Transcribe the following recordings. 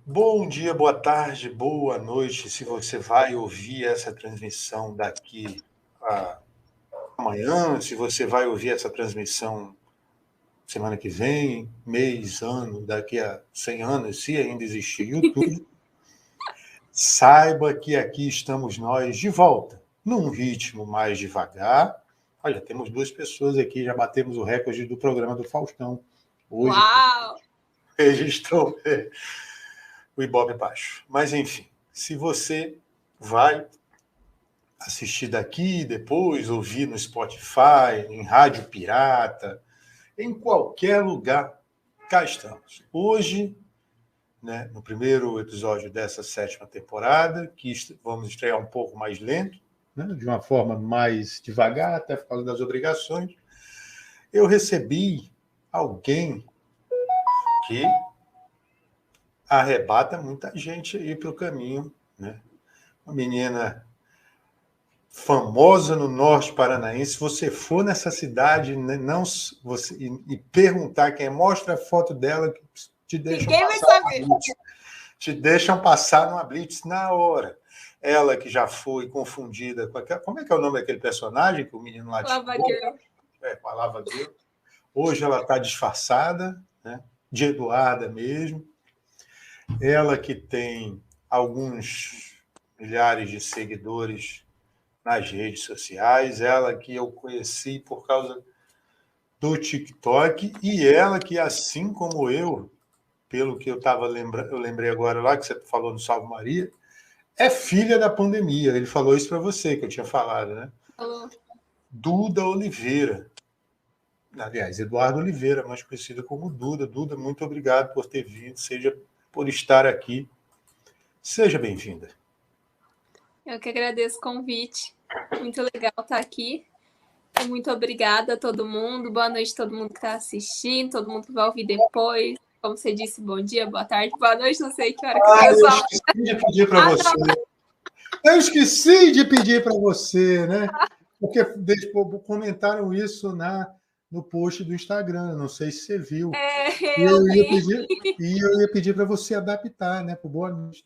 Bom dia, boa tarde, boa noite. Se você vai ouvir essa transmissão daqui a amanhã, se você vai ouvir essa transmissão semana que vem, mês, ano, daqui a 100 anos, se ainda existir YouTube, saiba que aqui estamos nós de volta, num ritmo mais devagar. Olha, temos duas pessoas aqui, já batemos o recorde do programa do Faustão. Hoje, Uau! registrou o Ibope baixo. Mas, enfim, se você vai assistir daqui, depois ouvir no Spotify, em rádio pirata, em qualquer lugar, cá estamos. Hoje, né, no primeiro episódio dessa 7ª temporada, que vamos estrear um pouco mais lento, né, de uma forma mais devagar, até por causa das obrigações, eu recebi alguém que arrebata muita gente aí para o caminho, né? Uma menina famosa no norte paranaense. Se você for nessa cidade, né, não você e perguntar quem é, mostra a foto dela, que te deixam Ninguém vai saber. Te deixam passar numa blitz na hora. Ela que já foi confundida com aquela... Como é que é o nome daquele personagem que o menino lá Lava Girl. com a Lava Girl. Hoje ela está disfarçada, né, de Eduarda mesmo. Ela que tem alguns milhares de seguidores nas redes sociais, ela que eu conheci por causa do TikTok, e ela que, assim como eu, pelo que eu estava lembrando, eu lembrei agora lá que você falou no Salve Maria, é filha da pandemia. Ele falou isso para você, que eu tinha falado, né? Falou. Duda Oliveira. Aliás, Eduardo Oliveira, mais conhecida como Duda. Duda, muito obrigado por ter vindo, seja por estar aqui. Seja bem-vinda. Eu que agradeço o convite. Muito legal estar aqui. Muito obrigada a todo mundo. Boa noite a todo mundo que está assistindo, todo mundo que vai ouvir depois. Como você disse, bom dia, boa tarde, boa noite. Não sei que hora que o pessoal... Eu esqueci de pedir para você. Eu esqueci de pedir para você, né? Porque comentaram isso no post do Instagram. Não sei se você viu. eu ia pedir para você adaptar, né? Para boa noite.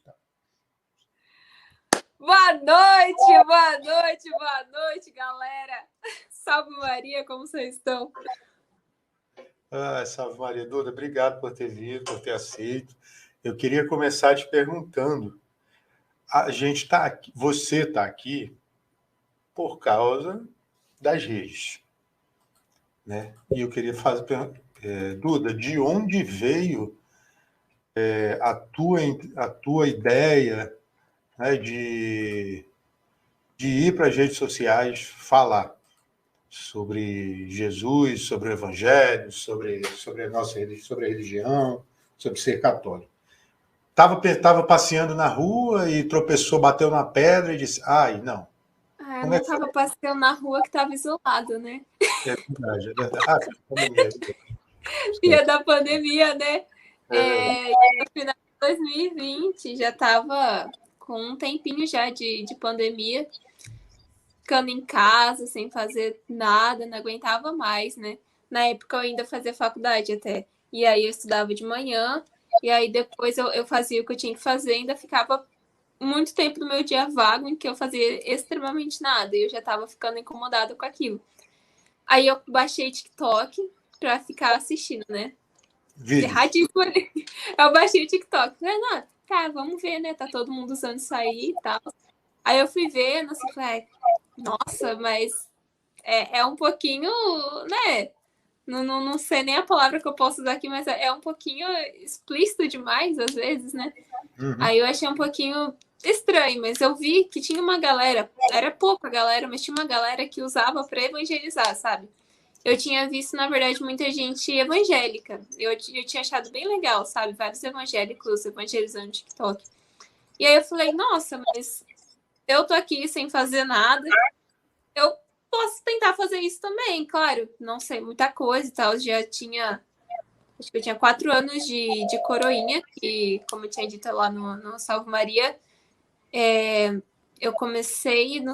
Boa noite, boa noite, boa noite, galera. Salve Maria, como vocês estão? Salve Maria. Duda, obrigado por ter vindo, por ter aceito. Eu queria começar te perguntando. A gente está aqui, você está aqui por causa das redes, né? E eu queria fazer, Duda, de onde veio a tua ideia, né, de ir para as redes sociais falar sobre Jesus, sobre o Evangelho, sobre a nossa sobre a religião, sobre ser católico? Estava passeando na rua e tropeçou, bateu na pedra e disse: ai, não. Eu não estava passeando na rua, que estava isolado, né? É verdade, é verdade. Pandemia. Dia da pandemia, né? No final de 2020, já estava com um tempinho já de pandemia, ficando em casa, sem fazer nada, não aguentava mais, né? Na época eu ainda fazia faculdade até. E aí eu estudava de manhã, e aí depois eu fazia o que eu tinha que fazer, ainda ficava muito tempo do meu dia vago em que eu fazia extremamente nada, e eu já estava ficando incomodada com aquilo. Aí eu baixei TikTok pra ficar assistindo, né? Erradíssimo. Eu baixei o TikTok. Falei, tá, vamos ver, né? Tá todo mundo usando isso aí e tal. Aí eu fui ver, falei, nossa, mas é um pouquinho, né? Não sei nem a palavra que eu posso usar aqui, mas é um pouquinho explícito demais, às vezes, né? Uhum. Aí eu achei um pouquinho estranho, mas eu vi que tinha uma galera, era pouca galera, mas tinha uma galera que usava para evangelizar, sabe? Eu tinha visto, na verdade, muita gente evangélica. Eu tinha achado bem legal, sabe? Vários evangélicos evangelizando no TikTok. E aí eu falei, nossa, mas eu tô aqui sem fazer nada. Eu posso tentar fazer isso também, claro. Não sei muita coisa e tal. Já tinha... Acho que eu tinha 4 anos de coroinha. E, como eu tinha dito lá no Salve Maria, eu comecei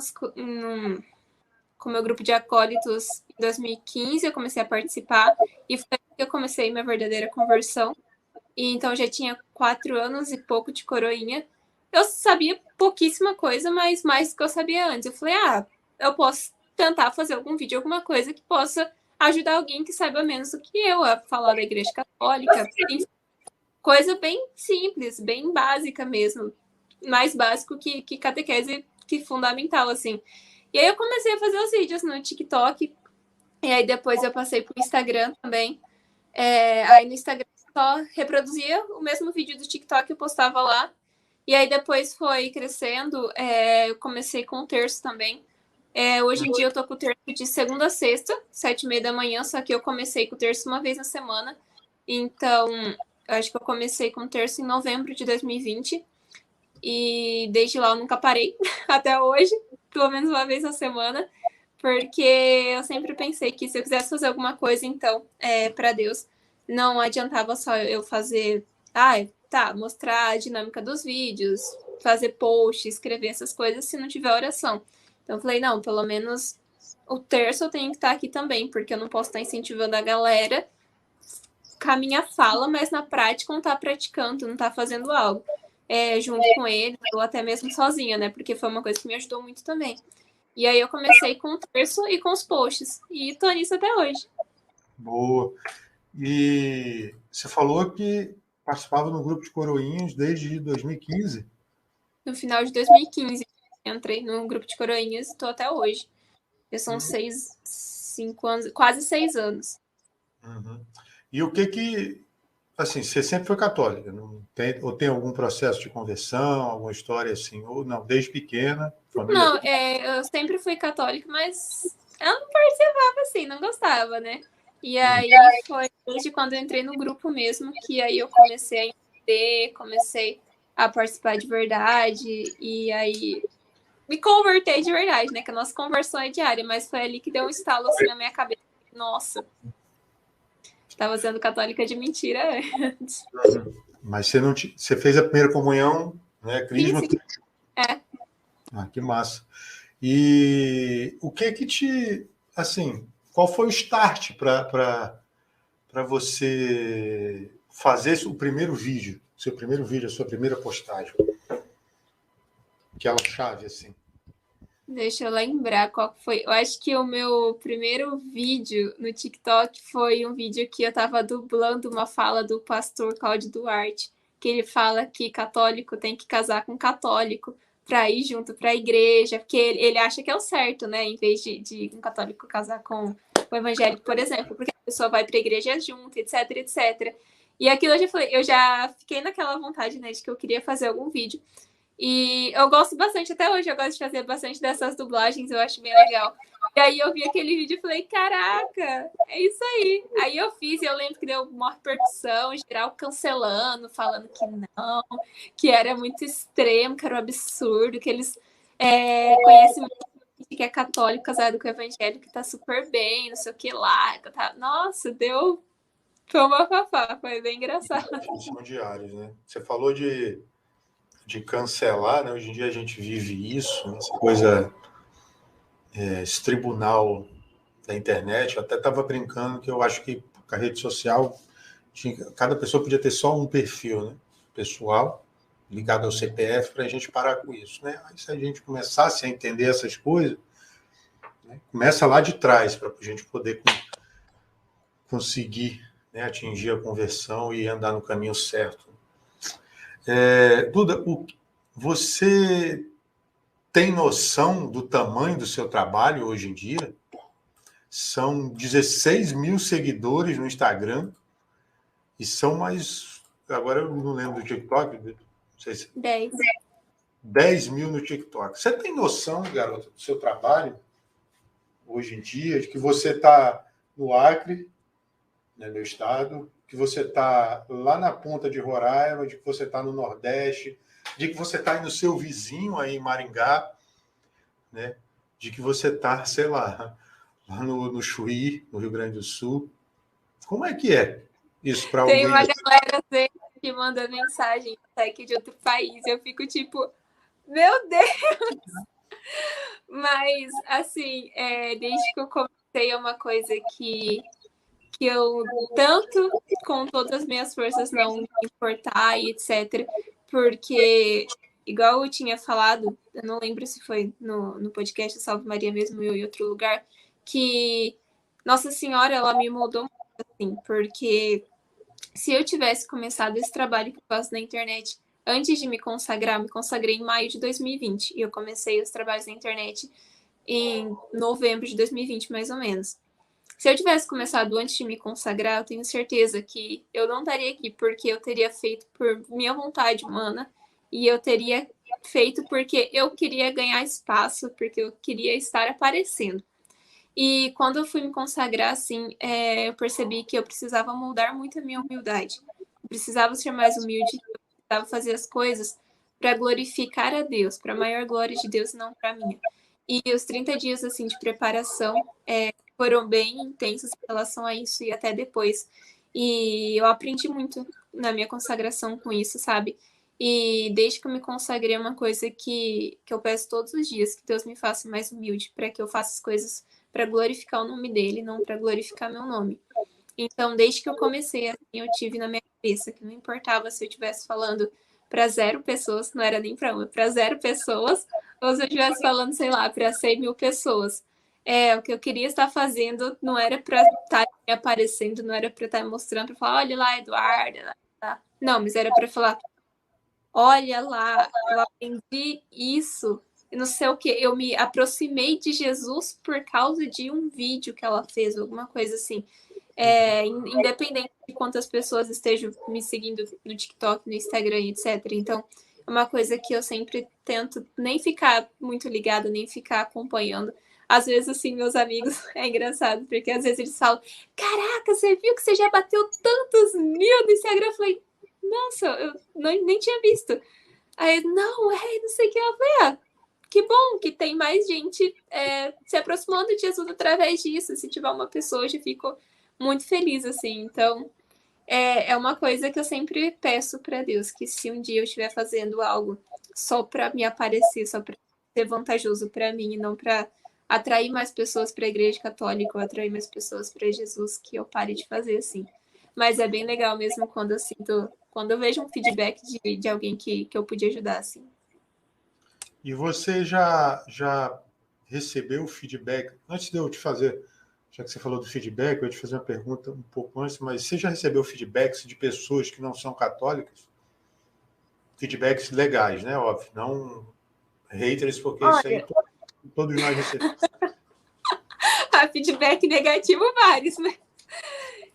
com o meu grupo de acólitos em 2015, eu comecei a participar, e foi aí que eu comecei minha verdadeira conversão. e então eu já tinha 4 anos e pouco de coroinha. Eu sabia pouquíssima coisa, mas mais do que eu sabia antes. Eu falei, eu posso tentar fazer algum vídeo, alguma coisa que possa ajudar alguém que saiba menos do que eu a falar da Igreja Católica. Coisa bem simples, bem básica mesmo. Mais básico que catequese, que fundamental, assim. E aí eu comecei a fazer os vídeos no TikTok. E aí depois eu passei pro Instagram também. Aí no Instagram só reproduzia o mesmo vídeo do TikTok que eu postava lá. E aí depois foi crescendo. Eu comecei com o terço também. Hoje em dia eu tô com o terço de segunda a sexta, 7h30 da manhã, só que eu comecei com o terço uma vez na semana. Então, eu acho que eu comecei com o terço em novembro de 2020. E desde lá eu nunca parei, até hoje, pelo menos uma vez na semana. Porque eu sempre pensei que se eu quisesse fazer alguma coisa, então, para Deus, não adiantava só eu fazer, mostrar a dinâmica dos vídeos, fazer post, escrever essas coisas, se não tiver oração. Então eu falei, não, pelo menos o terço eu tenho que estar aqui também, porque eu não posso estar incentivando a galera com a minha fala, mas na prática não tá praticando, não tá fazendo algo junto com ele, ou até mesmo sozinha, né? Porque foi uma coisa que me ajudou muito também. E aí eu comecei com o terço e com os posts. E tô nisso até hoje. Boa. E você falou que participava no grupo de coroinhas desde 2015. No final de 2015, entrei no grupo de coroinhas e tô até hoje. Já são 5 anos, quase 6 anos. Uhum. E o que assim, você sempre foi católica, não tem, ou tem algum processo de conversão, alguma história assim, ou não, desde pequena, família? Não, eu sempre fui católica, mas eu não participava assim, não gostava, né? E aí foi desde quando eu entrei no grupo mesmo que aí eu comecei a entender, comecei a participar de verdade, e aí me convertei de verdade, né? Que a nossa conversão é diária, mas foi ali que deu um estalo assim na minha cabeça. Nossa, estava sendo católica de mentira antes. Mas você não você fez a primeira comunhão, né? Sim, Crisma. sim. Que massa. E o que te, assim, qual foi o start para você fazer o primeiro vídeo, seu primeiro vídeo, a sua primeira postagem? Aquela chave, assim. Deixa eu lembrar qual foi. Eu acho que o meu primeiro vídeo no TikTok foi um vídeo que eu tava dublando uma fala do pastor Cláudio Duarte, que ele fala que católico tem que casar com católico para ir junto para a igreja, porque ele acha que é o certo, né? Em vez de um católico casar com o evangélico, por exemplo, porque a pessoa vai para a igreja junto, etc, etc. E aquilo eu já fiquei naquela vontade, né, de que eu queria fazer algum vídeo. E eu gosto bastante, até hoje eu gosto de fazer bastante dessas dublagens, eu acho bem legal. E aí eu vi aquele vídeo e falei, caraca, é isso aí. Aí eu fiz e eu lembro que deu uma repercussão, geral cancelando, falando que não, que era muito extremo, que era um absurdo, que eles conhecem muito gente que é católico casado com evangélico, que tá super bem, não sei o que lá. Tá... Nossa, deu... Foi uma fafá, foi bem engraçado. São diários, né? Você falou de cancelar, né? Hoje em dia a gente vive isso, essa coisa, esse tribunal da internet. Eu até estava brincando que eu acho que a rede social, cada pessoa podia ter só um perfil, né? Pessoal, ligado ao CPF, para a gente parar com isso, né? Aí se a gente começasse a entender essas coisas, né? Começa lá de trás, para a gente poder conseguir, né, atingir a conversão e andar no caminho certo. Duda, você tem noção do tamanho do seu trabalho hoje em dia? São 16 mil seguidores no Instagram e são mais. Agora eu não lembro do TikTok, não sei se. 10 mil no TikTok. Você tem noção, garota, do seu trabalho hoje em dia, de que você está no Acre, né, meu estado, que você está lá na ponta de Roraima, de que você está no Nordeste, de que você está aí no seu vizinho aí em Maringá, né? De que você está, sei lá no Chuí, no Rio Grande do Sul. Como é que é isso para alguém? Tem uma galera sempre que manda mensagem até que de outro país. Eu fico tipo, meu Deus! Mas, assim, desde que eu comecei, é uma coisa que que eu tanto, com todas as minhas forças, não me importar e etc. Porque, igual eu tinha falado, eu não lembro se foi no podcast Salve Maria mesmo, eu em outro lugar, que Nossa Senhora, ela me moldou muito, assim, porque se eu tivesse começado esse trabalho que eu faço na internet antes de me consagrei em maio de 2020, e eu comecei os trabalhos na internet em novembro de 2020, mais ou menos. Se eu tivesse começado antes de me consagrar, eu tenho certeza que eu não estaria aqui, porque eu teria feito por minha vontade humana e eu teria feito porque eu queria ganhar espaço, porque eu queria estar aparecendo. E quando eu fui me consagrar, assim, eu percebi que eu precisava moldar muito a minha humildade. Eu precisava ser mais humilde, eu precisava fazer as coisas para glorificar a Deus, para a maior glória de Deus, não para a minha. E os 30 dias, assim, de preparação foram bem intensos em relação a isso e até depois. E eu aprendi muito na minha consagração com isso, sabe? E desde que eu me consagrei, é uma coisa que eu peço todos os dias, que Deus me faça mais humilde, para que eu faça as coisas para glorificar o nome dele, não para glorificar meu nome. Então, desde que eu comecei, assim, eu tive na minha cabeça que não importava se eu estivesse falando para 0 pessoas, não era nem para uma, para 0 pessoas, ou se eu estivesse falando, sei lá, para 100.000 pessoas. O que eu queria estar fazendo não era para estar me aparecendo, não era para estar mostrando, para falar, olha lá, Eduardo. Não, mas era para falar, olha lá, eu aprendi isso, não sei o que, eu me aproximei de Jesus por causa de um vídeo que ela fez, alguma coisa assim. Independente de quantas pessoas estejam me seguindo no TikTok, no Instagram, etc. Então, é uma coisa que eu sempre tento nem ficar muito ligada, nem ficar acompanhando. Às vezes, assim, meus amigos, é engraçado, porque às vezes eles falam, caraca, você viu que você já bateu tantos mil no Instagram? Eu falei, nossa, eu nem tinha visto. Aí, não sei o que. Eu falei, que bom que tem mais gente se aproximando de Jesus através disso. Se tiver uma pessoa, eu já fico muito feliz, assim. Então, é uma coisa que eu sempre peço para Deus, que se um dia eu estiver fazendo algo só para me aparecer, só para ser vantajoso para mim e não para atrair mais pessoas para a Igreja Católica ou atrair mais pessoas para Jesus, que eu pare de fazer assim. Mas é bem legal mesmo quando eu sinto, quando eu vejo um feedback de alguém que eu pude ajudar, assim. E você já recebeu feedback? Antes de eu te fazer, já que você falou do feedback, eu ia te fazer uma pergunta um pouco antes, mas você já recebeu feedbacks de pessoas que não são católicas? Feedbacks legais, né? Óbvio, não haters, porque isso aí todos nós recebemos. Feedback negativo, vários, né?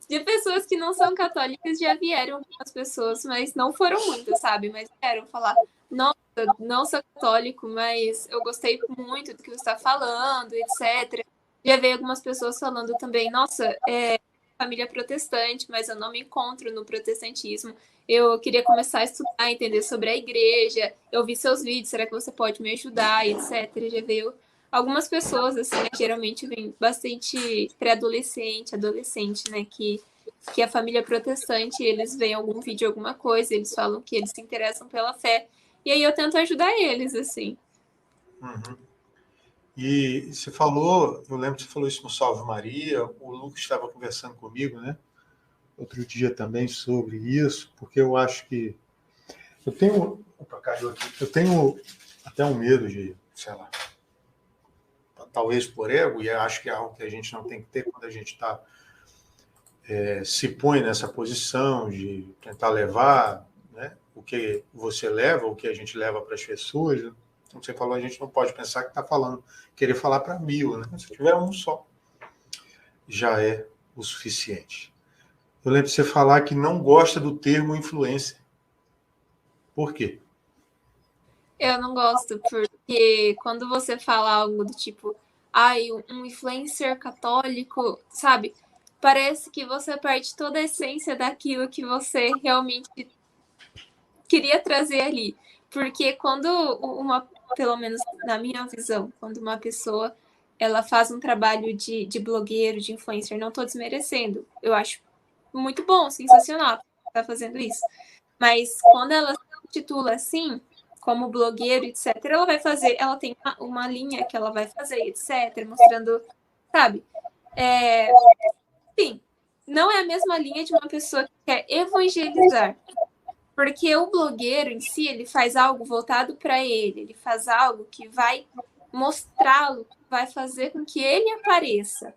De pessoas que não são católicas já vieram algumas pessoas, mas não foram muitas, sabe? Mas vieram falar, nossa, não sou católico, mas eu gostei muito do que você está falando, etc. Já veio algumas pessoas falando também, nossa, família protestante, mas eu não me encontro no protestantismo. Eu queria começar a estudar, entender sobre a igreja. Eu vi seus vídeos, será que você pode me ajudar, etc. Já veio algumas pessoas, assim, né, geralmente vem bastante pré-adolescente, adolescente, né, que a família protestante, eles veem algum vídeo, alguma coisa, eles falam que eles se interessam pela fé. E aí eu tento ajudar eles, assim. Uhum. E você falou, eu lembro que você falou isso no Salve Maria, o Lucas estava conversando comigo, né? Outro dia também sobre isso, porque eu acho que eu tenho, eu tenho até um medo de, sei lá, talvez por ego, e acho que é algo que a gente não tem que ter quando a gente se põe nessa posição de tentar levar, né, o que você leva, o que a gente leva para as pessoas. Né? Como você falou, a gente não pode pensar que está falando, querer falar para 1000, né? Se tiver um só, já é o suficiente. Eu lembro de você falar que não gosta do termo influencer. Por quê? Eu não gosto, porque quando você fala algo do tipo, um influencer católico, sabe? Parece que você perde toda a essência daquilo que você realmente queria trazer ali. Porque quando pelo menos na minha visão, quando uma pessoa ela faz um trabalho de blogueiro, de influencer, não estou desmerecendo. Eu acho muito bom, sensacional tá fazendo isso. Mas quando ela se titula assim, como blogueiro, etc., ela tem uma linha que ela vai fazer, etc., mostrando, sabe? Enfim, não é a mesma linha de uma pessoa que quer evangelizar. Porque o blogueiro em si, ele faz algo voltado para ele faz algo que vai mostrá-lo, vai fazer com que ele apareça.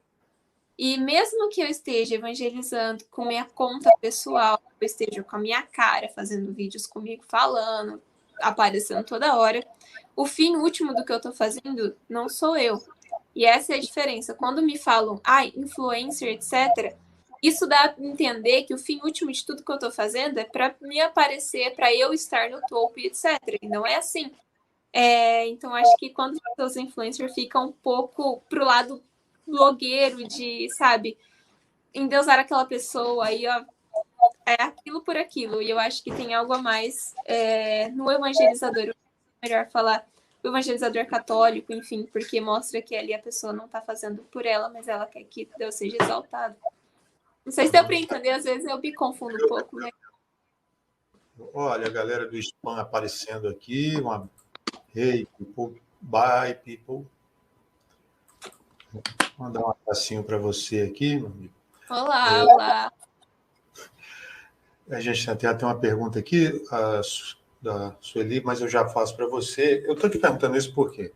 E mesmo que eu esteja evangelizando com minha conta pessoal, eu esteja com a minha cara, fazendo vídeos comigo, falando, aparecendo toda hora, o fim último do que eu estou fazendo não sou eu. E essa é a diferença. Quando me falam, influencer, etc., isso dá a entender que o fim último de tudo que eu estou fazendo é para me aparecer, para eu estar no topo, etc. E não é assim. Então, acho que quando os influencers ficam um pouco pro lado blogueiro de, sabe, endeusar aquela pessoa, aí, ó, é aquilo por aquilo. E eu acho que tem algo a mais no evangelizador. É melhor falar o evangelizador católico, enfim, porque mostra que ali a pessoa não está fazendo por ela, mas ela quer que Deus seja exaltado. Não sei se deu para entender, às vezes eu me confundo um pouco, né? Olha, a galera do spam aparecendo aqui. Hey, people, bye, people. Vou mandar um abracinho para você aqui, meu amigo. Olá, olá. A gente tem uma pergunta aqui da Sueli, mas eu já faço para você. Eu estou te perguntando isso porque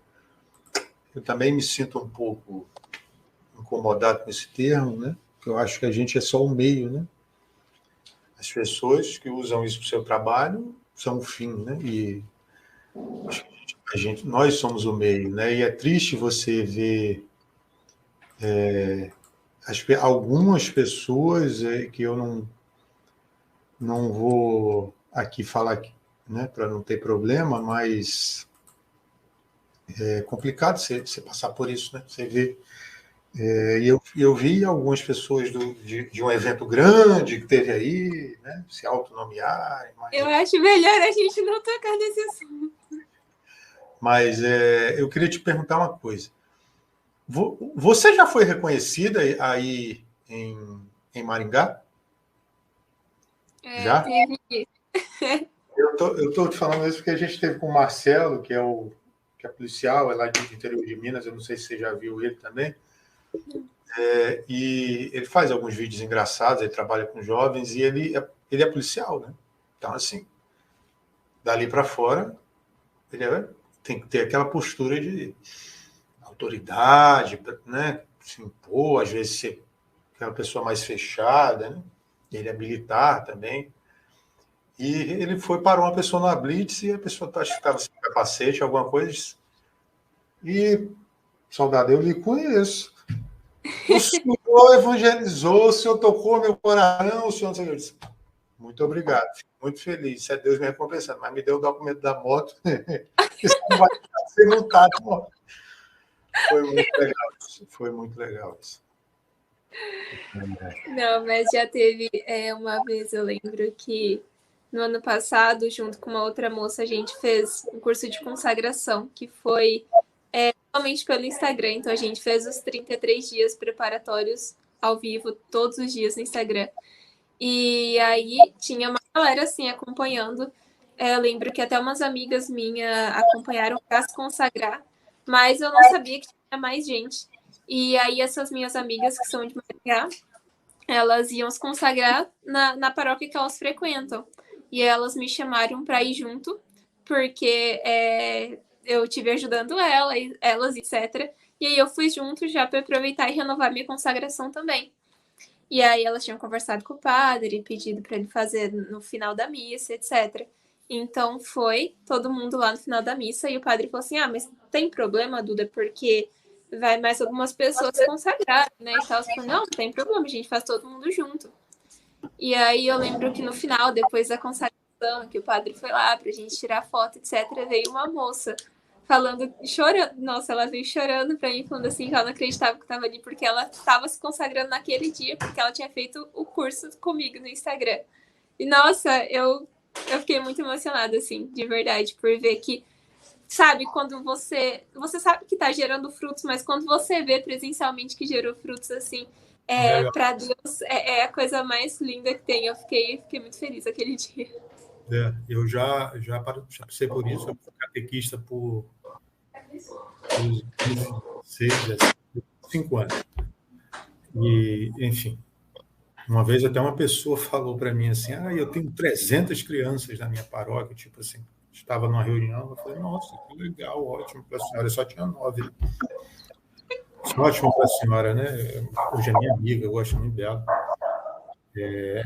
eu também me sinto um pouco incomodado com esse termo, né? Porque eu acho que a gente é só o meio, né? As pessoas que usam isso para o seu trabalho são o fim, né? E nós somos o meio, né? E é triste você ver algumas pessoas que eu não vou aqui falar, né, para não ter problema, mas é complicado você passar por isso, né? Você vê. E eu vi algumas pessoas de um evento grande que teve aí, né, se autonomear. Eu acho melhor a gente não tocar nesse assunto. Mas eu queria te perguntar uma coisa. Você já foi reconhecida aí em Maringá? Já? Eu estou te falando isso porque a gente teve com o Marcelo, que é policial, é lá do interior de Minas, eu não sei se você já viu ele também. E ele faz alguns vídeos engraçados, ele trabalha com jovens e ele é policial, né? Então, assim, dali para fora, ele tem que ter aquela postura de autoridade, né? Se impor, às vezes ser aquela pessoa mais fechada, né? Ele é militar também. E ele parou uma pessoa na blitz e a pessoa acho que estava sem capacete, alguma coisa. E, soldado, eu lhe conheço. O senhor evangelizou, o senhor tocou meu coração, o senhor não sei o que. Eu disse, muito obrigado, fico muito feliz. Isso é Deus me recompensando, mas me deu o documento da moto. Isso não vai ser multado. Foi muito legal isso. Foi muito legal isso. Não, mas já teve uma vez, eu lembro que no ano passado, junto com uma outra moça, a gente fez um curso de consagração, que foi somente pelo Instagram. Então, a gente fez os 33 dias preparatórios ao vivo, todos os dias no Instagram. E aí, tinha uma galera, assim, acompanhando. Eu lembro que até umas amigas minhas acompanharam para se consagrar, mas eu não sabia que tinha mais gente. E aí, essas minhas amigas, que são de Maringá, elas iam se consagrar na paróquia que elas frequentam. E elas me chamaram para ir junto, porque eu estive ajudando elas, etc. E aí eu fui junto já para aproveitar e renovar minha consagração também. E aí elas tinham conversado com o padre, pedido para ele fazer no final da missa, etc. Então foi todo mundo lá no final da missa e o padre falou assim, mas tem problema, Duda, porque vai mais algumas pessoas se consagrarem, né? E tal. Falei, não tem problema, a gente faz todo mundo junto. E aí eu lembro que no final, depois da consagração, que o padre foi lá pra gente tirar foto, etc., veio uma moça falando, chorando. Nossa, ela veio chorando pra mim, falando assim, que ela não acreditava que estava ali, porque ela estava se consagrando naquele dia, porque ela tinha feito o curso comigo no Instagram. E, nossa, eu fiquei muito emocionada, assim, de verdade, por ver que, sabe, quando você sabe que tá gerando frutos, mas quando você vê presencialmente que gerou frutos, assim, para Deus é a coisa mais linda que tem. Eu fiquei muito feliz aquele dia. Eu já passei por isso, eu fui catequista por 6 a 5 anos. E, enfim, Uma vez até uma pessoa falou para mim assim, eu tenho 300 crianças na minha paróquia, tipo assim, estava numa reunião, eu falei, nossa, que legal, ótimo para a senhora, eu só tinha 9. Isso é ótimo para a senhora, né? Hoje é minha amiga, eu gosto muito dela. E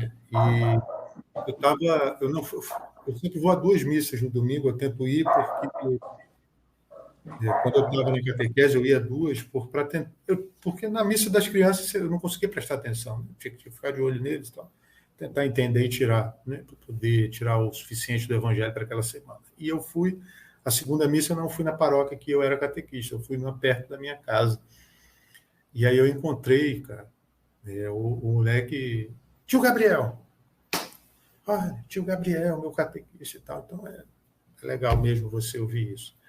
eu não, eu sempre vou a 2 missas no domingo, eu tento ir porque quando eu estava na catequese eu ia a 2 porque na missa das crianças eu não conseguia prestar atenção, né? Tinha que ficar de olho neles e tal, tentar entender e tirar, né, para poder tirar o suficiente do evangelho para aquela semana. E eu fui, a segunda missa eu não fui na paróquia que eu era catequista, eu fui uma perto da minha casa. E aí eu encontrei, cara, o moleque, tio Gabriel. Tio Gabriel, meu catequista e tal. Então é legal mesmo você ouvir isso.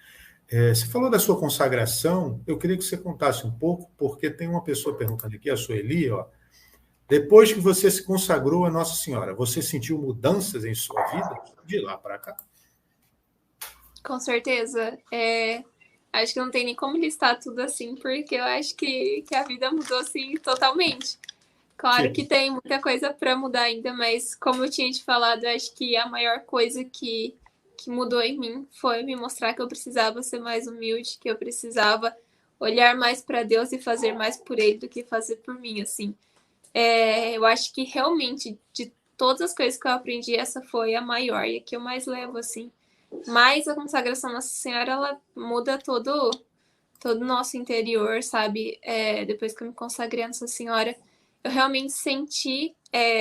Você falou da sua consagração, eu queria que você contasse um pouco, porque tem uma pessoa perguntando aqui, a Sueli, ó, depois que você se consagrou a Nossa Senhora, você sentiu mudanças em sua vida de lá para cá? Com certeza. Acho que não tem nem como listar tudo assim, porque eu acho que a vida mudou assim totalmente. Claro que tem muita coisa para mudar ainda, mas como eu tinha te falado, eu acho que a maior coisa que mudou em mim foi me mostrar que eu precisava ser mais humilde, que eu precisava olhar mais para Deus e fazer mais por Ele do que fazer por mim, assim. Eu acho que realmente, de todas as coisas que eu aprendi, essa foi a maior e a que eu mais levo, assim. Mas a consagração Nossa Senhora, ela muda todo o nosso interior, sabe? Depois que eu me consagrei a Nossa Senhora, eu realmente senti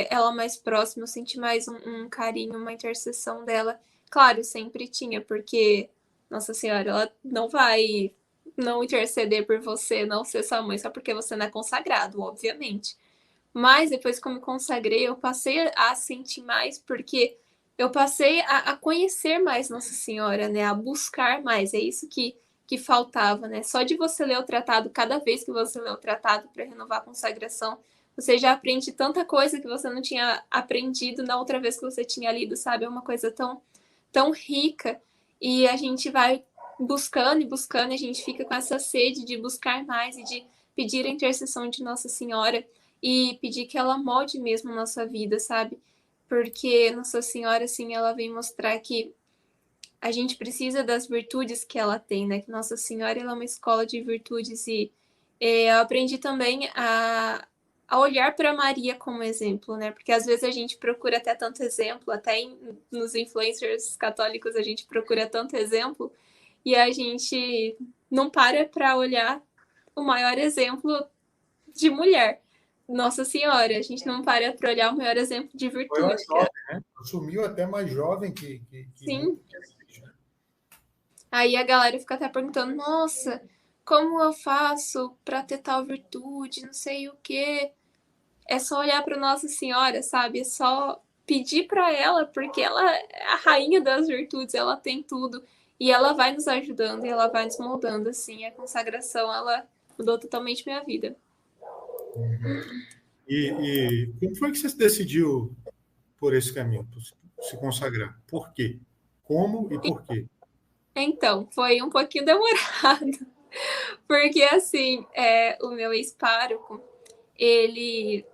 ela mais próxima, eu senti mais um carinho, uma intercessão dela. Claro, sempre tinha, porque Nossa Senhora, ela não vai não interceder por você, não ser sua mãe, só porque você não é consagrado, obviamente. Mas depois que eu me consagrei, eu passei a sentir mais, porque eu passei a conhecer mais Nossa Senhora, né? A buscar mais. É isso que faltava, né? Só de você ler o tratado, cada vez que você lê o tratado para renovar a consagração, você já aprende tanta coisa que você não tinha aprendido na outra vez que você tinha lido, sabe? É uma coisa tão, tão rica. E a gente vai buscando e buscando, e a gente fica com essa sede de buscar mais e de pedir a intercessão de Nossa Senhora e pedir que ela molde mesmo a nossa vida, sabe? Porque Nossa Senhora, assim, ela vem mostrar que a gente precisa das virtudes que ela tem, né? Que Nossa Senhora, ela é uma escola de virtudes e eu aprendi também a olhar para Maria como exemplo, né? Porque às vezes a gente procura até tanto exemplo, até nos influencers católicos a gente procura tanto exemplo e a gente não para olhar o maior exemplo de mulher. Nossa Senhora, a gente não para olhar o maior exemplo de virtude. Jovem, né? Assumiu até mais jovem que Sim. muito. Né? Aí a galera fica até perguntando: nossa, como eu faço para ter tal virtude? Não sei o quê. É só olhar para Nossa Senhora, sabe? É só pedir para ela, porque ela é a rainha das virtudes, ela tem tudo. E ela vai nos ajudando e ela vai nos moldando, assim. A consagração, ela mudou totalmente minha vida. E como foi que você se decidiu por esse caminho, por se consagrar? Por quê? Como e por quê? Então, foi um pouquinho demorado. Porque, assim, o meu ex-pároco, ele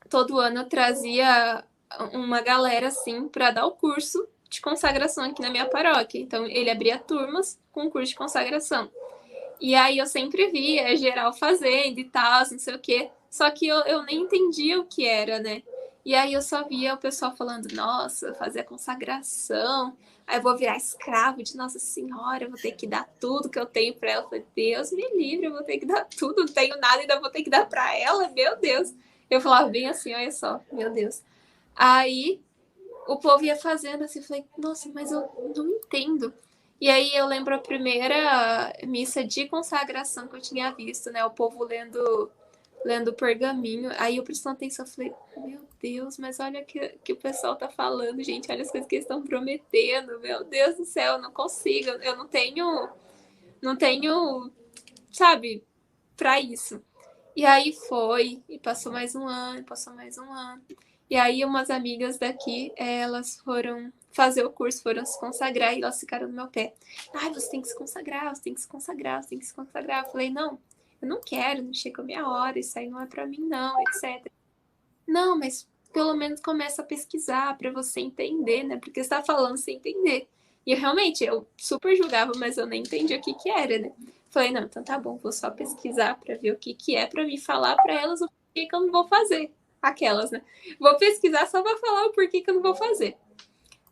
todo ano trazia uma galera, assim, para dar o curso de consagração aqui na minha paróquia. Então, ele abria turmas com curso de consagração. E aí eu sempre via geral fazendo e tal, não sei o quê. Só que eu nem entendia o que era, né? E aí eu só via o pessoal falando, nossa, fazer a consagração, aí eu vou virar escravo de Nossa Senhora, eu vou ter que dar tudo que eu tenho para ela. Eu falei, Deus me livre, eu vou ter que dar tudo, não tenho nada, ainda vou ter que dar para ela, meu Deus. Eu falava bem assim, olha só, meu Deus. Aí o povo ia fazendo assim, eu falei, nossa, mas eu não entendo. E aí eu lembro a primeira missa de consagração que eu tinha visto, né? O povo lendo o pergaminho. Aí eu prestando atenção, eu falei, meu Deus, mas olha o que o pessoal tá falando, gente. Olha as coisas que eles estão prometendo. Meu Deus do céu, eu não consigo. Eu não tenho, sabe, pra isso. E aí foi, e passou mais um ano, passou mais um ano. E aí umas amigas daqui, elas foram fazer o curso, foram se consagrar e elas ficaram no meu pé. Ai, você tem que se consagrar, você tem que se consagrar, você tem que se consagrar. Eu falei, não, eu não quero, não chega a minha hora, isso aí não é pra mim não, etc. não, mas pelo menos começa a pesquisar para você entender, né? Porque você tá falando sem entender. E eu super julgava, mas eu nem entendi o que que era, né? Falei, não, então tá bom, vou só pesquisar para ver o que que é, para me falar para elas o porquê que eu não vou fazer. Aquelas, né? Vou pesquisar só para falar o porquê que eu não vou fazer.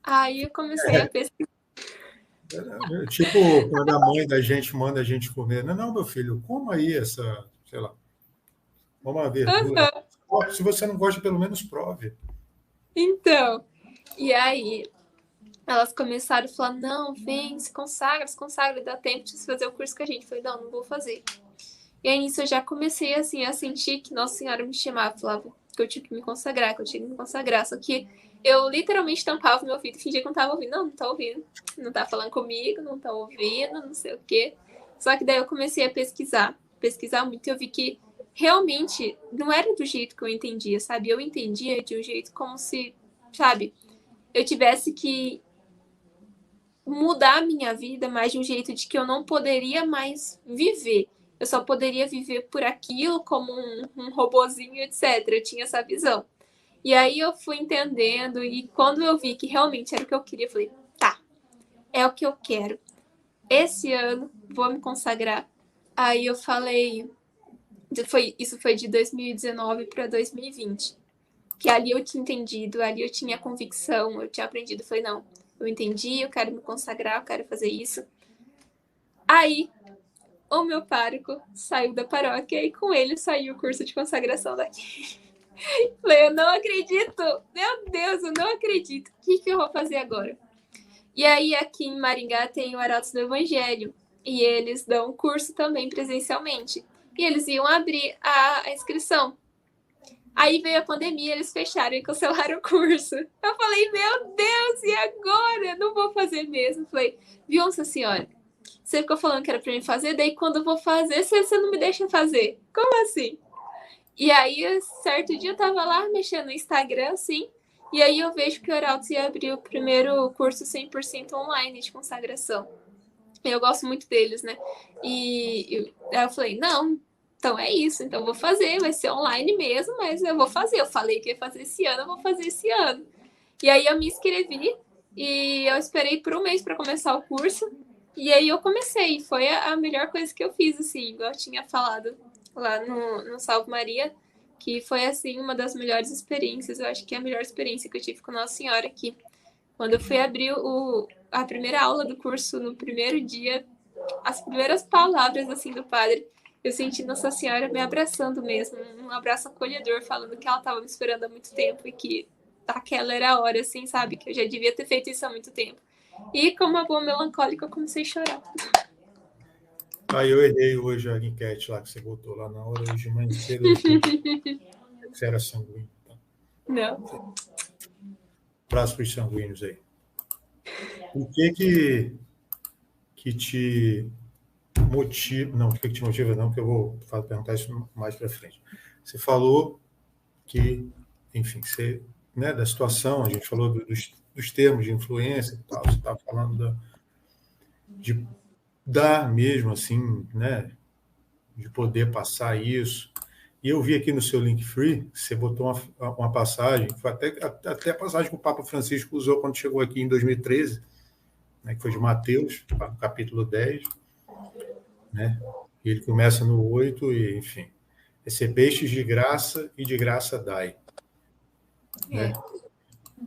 Aí eu comecei a pesquisar. Tipo, quando a mãe da gente manda a gente comer. Não, não, meu filho, coma aí essa, sei lá, coma uma verdura. Se você não gosta, pelo menos prove. Então, e aí elas começaram a falar, não, vem, se consagra, dá tempo de você fazer o curso com a gente. Eu falei, não, não vou fazer. E aí nisso eu já comecei assim a sentir que Nossa Senhora me chamava, falava que eu tinha que me consagrar, que eu tinha que me consagrar. Só que eu literalmente tampava meu ouvido e fingia que não tava ouvindo. Não, não tá ouvindo. Não tá falando comigo, não tá ouvindo, não sei o quê. Só que daí eu comecei a pesquisar muito e eu vi que realmente não era do jeito que eu entendia, sabe? Eu entendia de um jeito como se, sabe, eu tivesse que mudar a minha vida, mas de um jeito de que eu não poderia mais viver. Eu só poderia viver por aquilo como um robozinho, etc. Eu tinha essa visão. E aí eu fui entendendo, e quando eu vi que realmente era o que eu queria, eu falei, tá, é o que eu quero. Esse ano vou me consagrar. Aí eu falei, isso foi de 2019 para 2020. Que ali eu tinha entendido, ali eu tinha convicção, eu tinha aprendido. Eu falei, não, eu entendi, eu quero me consagrar, eu quero fazer isso. Aí, o meu pároco saiu da paróquia e com ele saiu o curso de consagração daqui. Falei, eu não acredito! Meu Deus, eu não acredito! O que eu vou fazer agora? E aí, aqui em Maringá tem o Arautos do Evangelho. E eles dão curso também presencialmente. E eles iam abrir a inscrição. Aí veio a pandemia, eles fecharam e cancelaram o curso. Eu falei, meu Deus, e agora? Não vou fazer mesmo. Falei, viu, Nossa Senhora? Você ficou falando que era pra mim fazer, daí quando eu vou fazer, você não me deixa fazer. Como assim? E aí, certo dia, eu tava lá mexendo no Instagram, assim, e aí eu vejo que o Arautos ia abrir o primeiro curso 100% online de consagração. Eu gosto muito deles, né? E aí eu falei, não, então é isso, então eu vou fazer, vai ser online mesmo, mas eu vou fazer. Eu falei que ia fazer esse ano, eu vou fazer esse ano. E aí eu me inscrevi e eu esperei por um mês para começar o curso. E aí eu comecei, foi a melhor coisa que eu fiz, assim, igual eu tinha falado lá no Salve Maria, que foi, assim, uma das melhores experiências, eu acho que é a melhor experiência que eu tive com Nossa Senhora aqui. Quando eu fui abrir a primeira aula do curso, no primeiro dia, as primeiras palavras, assim, do padre, eu senti Nossa Senhora me abraçando mesmo, um abraço acolhedor, falando que ela estava me esperando há muito tempo e que aquela era a hora, assim, sabe? Que eu já devia ter feito isso há muito tempo. E como uma boa melancólica, eu comecei a chorar. Aí eu errei hoje a enquete lá que você botou lá na hora, hoje de manhã cedo. Você era sanguíneo. Tá? Não. Abraço para os sanguíneos aí. O que te motiva? Não, o que te motiva não, que eu vou perguntar isso mais para frente. Você falou que, enfim, você, né, da situação, a gente falou dos termos de influência e tal, você estava falando de dar mesmo, assim, né, de poder passar isso. E eu vi aqui no seu link free, você botou uma passagem, foi até a passagem que o Papa Francisco usou quando chegou aqui em 2013, né, que foi de Mateus, capítulo 10, né? E ele começa no 8, e, enfim, recebestes de graça e de graça dai. Né?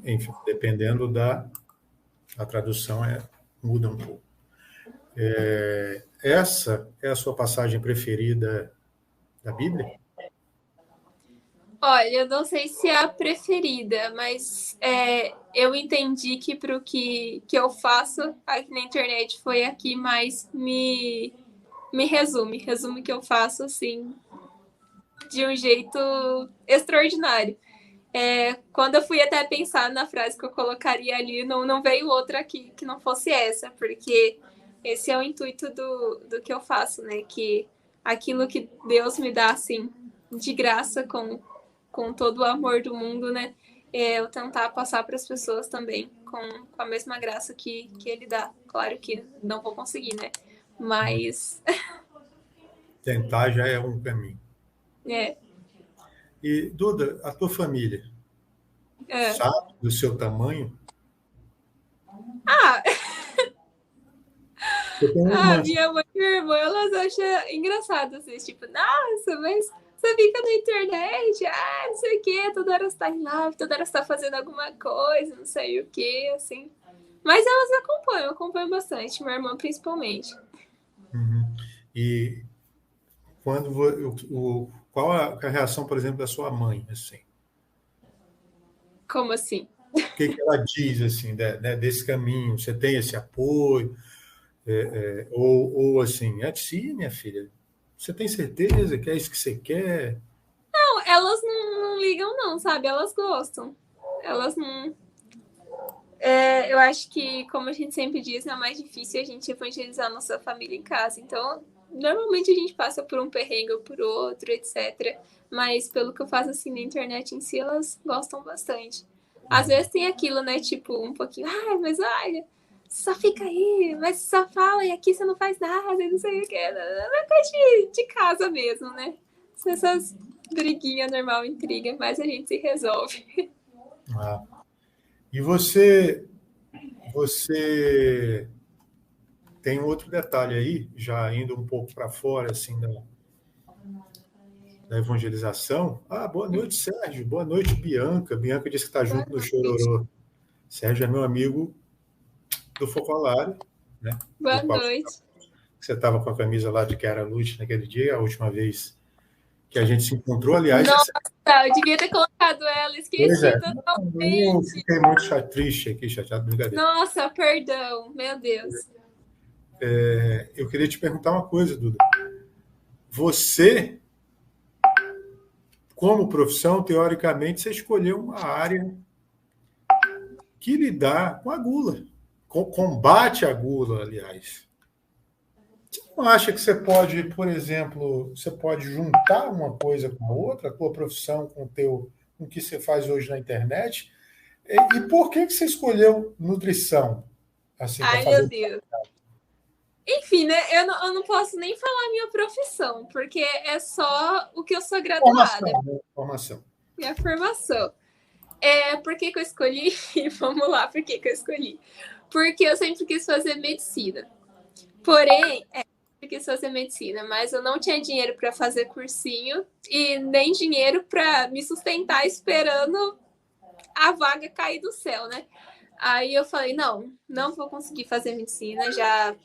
Enfim, dependendo a tradução, muda um pouco. Essa é a sua passagem preferida da Bíblia? Olha, eu não sei se é a preferida, mas eu entendi que para o que eu faço aqui na internet foi a que mais me resume o que eu faço, assim, de um jeito extraordinário. Quando eu fui até pensar na frase que eu colocaria ali, não veio outra aqui que não fosse essa, porque esse é o intuito do que eu faço, né? Que aquilo que Deus me dá, assim, de graça, com todo o amor do mundo, né? Eu tentar passar para as pessoas também com a mesma graça que Ele dá. Claro que não vou conseguir, né? Mas... Tentar já é um caminho. É. E, Duda, a tua família sabe do seu tamanho? Ah, Eu tenho uma... minha mãe e minha irmã, elas acham engraçado, assim, tipo, nossa, mas você fica na internet, não sei o quê, toda hora você tá em live, toda hora você tá fazendo alguma coisa, não sei o quê, assim. Mas elas acompanham bastante, minha irmã principalmente. Uhum. E quando qual a reação, por exemplo, da sua mãe, assim? Como assim? O que ela diz, assim, desse caminho? Você tem esse apoio? Ou assim, sim, minha filha, você tem certeza que é isso que você quer? Não, elas não ligam, não, sabe? Elas gostam. Elas não. Eu acho que, como a gente sempre diz, é mais difícil a gente evangelizar a nossa família em casa. Então, normalmente a gente passa por um perrengue ou por outro, etc. Mas pelo que eu faço assim na internet em si, elas gostam bastante. Às vezes tem aquilo, né? Tipo, um pouquinho, mas olha, só fica aí, mas só fala e aqui você não faz nada, não sei o que. É coisa de casa mesmo, né? Essas briguinhas normal, intriga, mas a gente se resolve. Ah. E você tem outro detalhe aí, já indo um pouco para fora assim da evangelização. Boa noite, Sérgio. Boa noite, Bianca. Bianca disse que está junto no Chororô. Sérgio é meu amigo do Focolário, né? Boa Do qual noite. você estava com a camisa lá de Chiara Lute naquele dia, a última vez que a gente se encontrou. Aliás, Nossa, eu devia ter colocado ela, pois é, esqueci eu totalmente. fiquei muito triste aqui, chateado, brincadeira. Nossa, perdão, meu Deus. Eu queria te perguntar uma coisa, Duda. Você, como profissão, teoricamente, você escolheu uma área que lida com a gula, combate a gula, aliás. Você não acha que você pode, por exemplo, você pode juntar uma coisa com a outra, a tua profissão com o que você faz hoje na internet? E por que você escolheu nutrição assim para Ai, fazer? meu Deus. Enfim, né? Eu não posso nem falar minha profissão, porque é só o que eu sou graduada, Formação, né? Formação. minha formação. Por que eu escolhi? Vamos lá, por que eu escolhi? Porque eu sempre quis fazer medicina. Porém, eu quis fazer medicina, mas eu não tinha dinheiro para fazer cursinho e nem dinheiro para me sustentar esperando a vaga cair do céu, né? Aí eu falei, não vou conseguir fazer medicina, já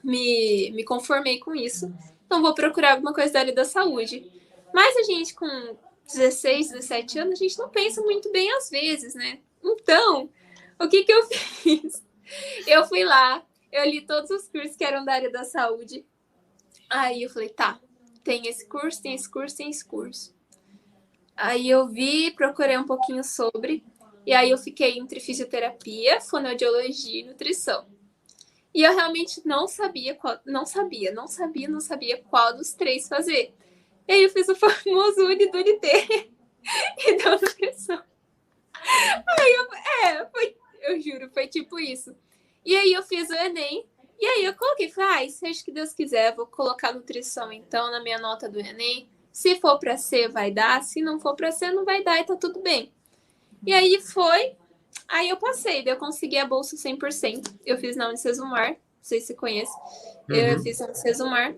me conformei com isso. Então vou procurar alguma coisa da área da saúde. Mas a gente com 16, 17 anos, a gente não pensa muito bem às vezes, né? Então, o que eu fiz? Eu fui lá, eu li todos os cursos que eram da área da saúde. Aí eu falei, tá, tem esse curso, tem esse curso, tem esse curso. Aí eu vi, procurei um pouquinho sobre, e aí eu fiquei entre fisioterapia, fonoaudiologia e nutrição. E eu realmente não sabia qual dos três fazer. E aí eu fiz o famoso Uni do NT e deu nutrição. Eu juro, foi tipo isso. E aí eu fiz o Enem, e aí eu coloquei, falei, seja que Deus quiser, vou colocar nutrição então na minha nota do Enem. Se for para ser, vai dar. Se não for para ser, não vai dar e tá tudo bem. E aí foi. Aí eu passei, daí eu consegui a bolsa 100%. Eu fiz na Unicesumar, não sei se você conhece. Eu fiz na Unicesumar.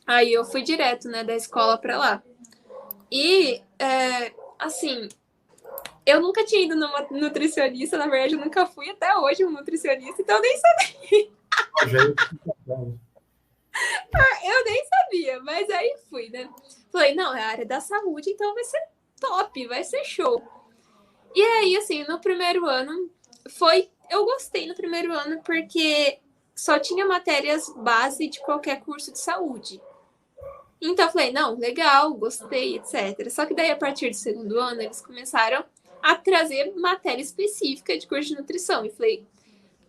Aí eu fui direto, né, da escola para lá. E, assim, eu nunca tinha ido numa nutricionista, na verdade eu nunca fui até hoje um nutricionista, então eu nem sabia. Eu nem sabia, mas aí fui, né? Falei, não, é a área da saúde, então vai ser top, vai ser show. E aí, assim, no primeiro ano, eu gostei no primeiro ano porque só tinha matérias base de qualquer curso de saúde. Então eu falei, não, legal, gostei, etc. Só que daí, a partir do segundo ano, eles começaram a trazer matéria específica de curso de nutrição. E falei,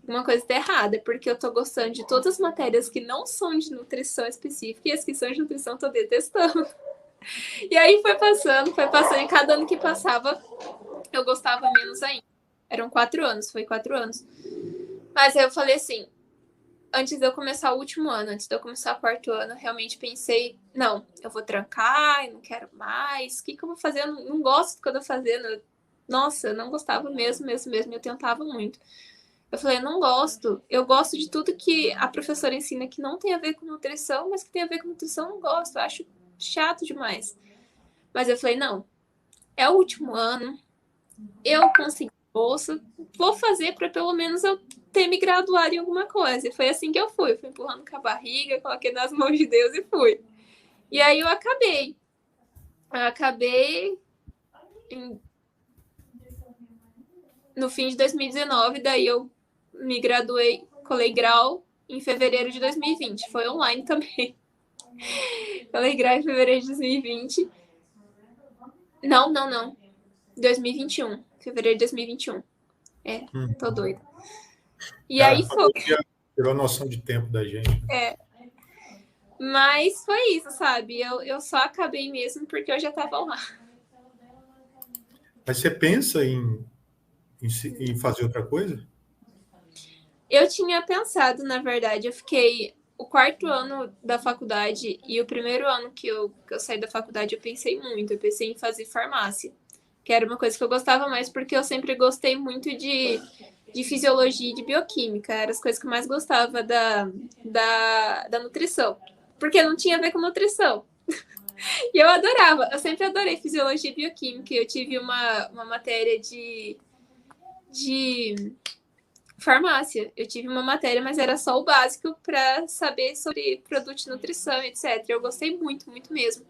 uma coisa está errada, porque eu tô gostando de todas as matérias que não são de nutrição específica e as que são de nutrição eu tô detestando. E aí foi passando, e cada ano que passava eu gostava menos ainda. Eram 4 anos, foi 4 anos. Mas aí eu falei assim, antes de eu começar o último ano, antes de eu começar o quarto ano, eu realmente pensei, não, eu vou trancar, eu não quero mais, o que eu vou fazer? Eu não gosto do que eu tô fazendo. Nossa, eu não gostava mesmo, eu tentava muito. Eu falei, eu não gosto, eu gosto de tudo que a professora ensina que não tem a ver com nutrição, mas que tem a ver com nutrição eu não gosto, eu acho chato demais. Mas eu falei, não, é o último ano, eu consegui bolsa, vou fazer para pelo menos eu ter me graduado em alguma coisa. E foi assim que eu fui empurrando com a barriga, coloquei nas mãos de Deus e fui. E aí eu acabei. No fim de 2019, daí eu me graduei, colei grau em fevereiro de 2020. Foi online também. Colei grau em fevereiro de 2020. Não. 2021. Fevereiro de 2021. Tô doida. E Cara, aí foi. tirou a noção de tempo da gente. Mas foi isso, sabe? Eu só acabei mesmo porque eu já tava lá. Mas você pensa em fazer outra coisa? Eu tinha pensado, na verdade, eu fiquei o quarto ano da faculdade e o primeiro ano que eu saí da faculdade, eu pensei muito. Eu pensei em fazer farmácia, que era uma coisa que eu gostava mais porque eu sempre gostei muito de fisiologia e de bioquímica. Eram as coisas que eu mais gostava da nutrição. Porque não tinha a ver com nutrição. E eu adorava, eu sempre adorei fisiologia e bioquímica. Eu tive uma matéria de farmácia. Eu tive uma matéria, mas era só o básico para saber sobre produto de nutrição, etc. Eu gostei muito, muito mesmo.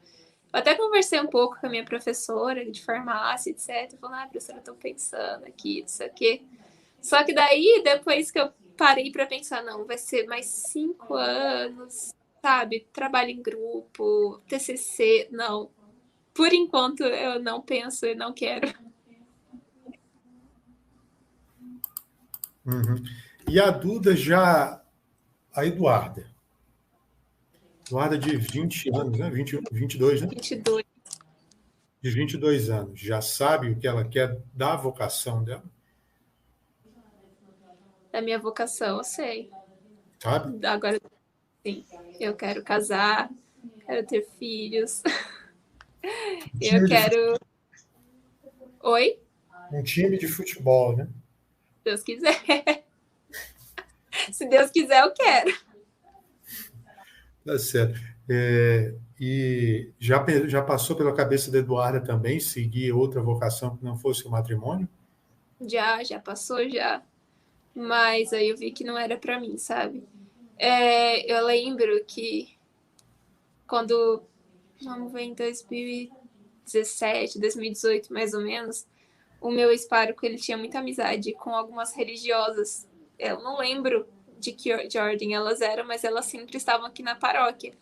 Eu até conversei um pouco com a minha professora de farmácia, etc. Eu falei, professora, eu tô pensando aqui, isso aqui. Só que daí, depois que eu parei para pensar, não, vai ser mais 5 anos, sabe? Trabalho em grupo, TCC, não. Por enquanto, eu não penso e não quero. Uhum. E a Duda já... A Eduarda de 20 anos, né? 22, né? 22. De 22 anos. Já sabe o que ela quer da vocação dela? Da minha vocação, eu sei. Sabe? Agora, sim. Eu quero casar, quero ter filhos. Eu quero... Oi? Um time de futebol, né? Se Deus quiser. Se Deus quiser, eu quero. Tá certo. E já passou pela cabeça da Eduarda também seguir outra vocação que não fosse o matrimônio? Já passou, já. Mas aí eu vi que não era pra mim, sabe? Eu lembro que quando, vamos ver, em 2017, 2018, mais ou menos, o meu ex-pároco, ele tinha muita amizade com algumas religiosas. Eu não lembro de que ordem elas eram, mas elas sempre estavam aqui na paróquia.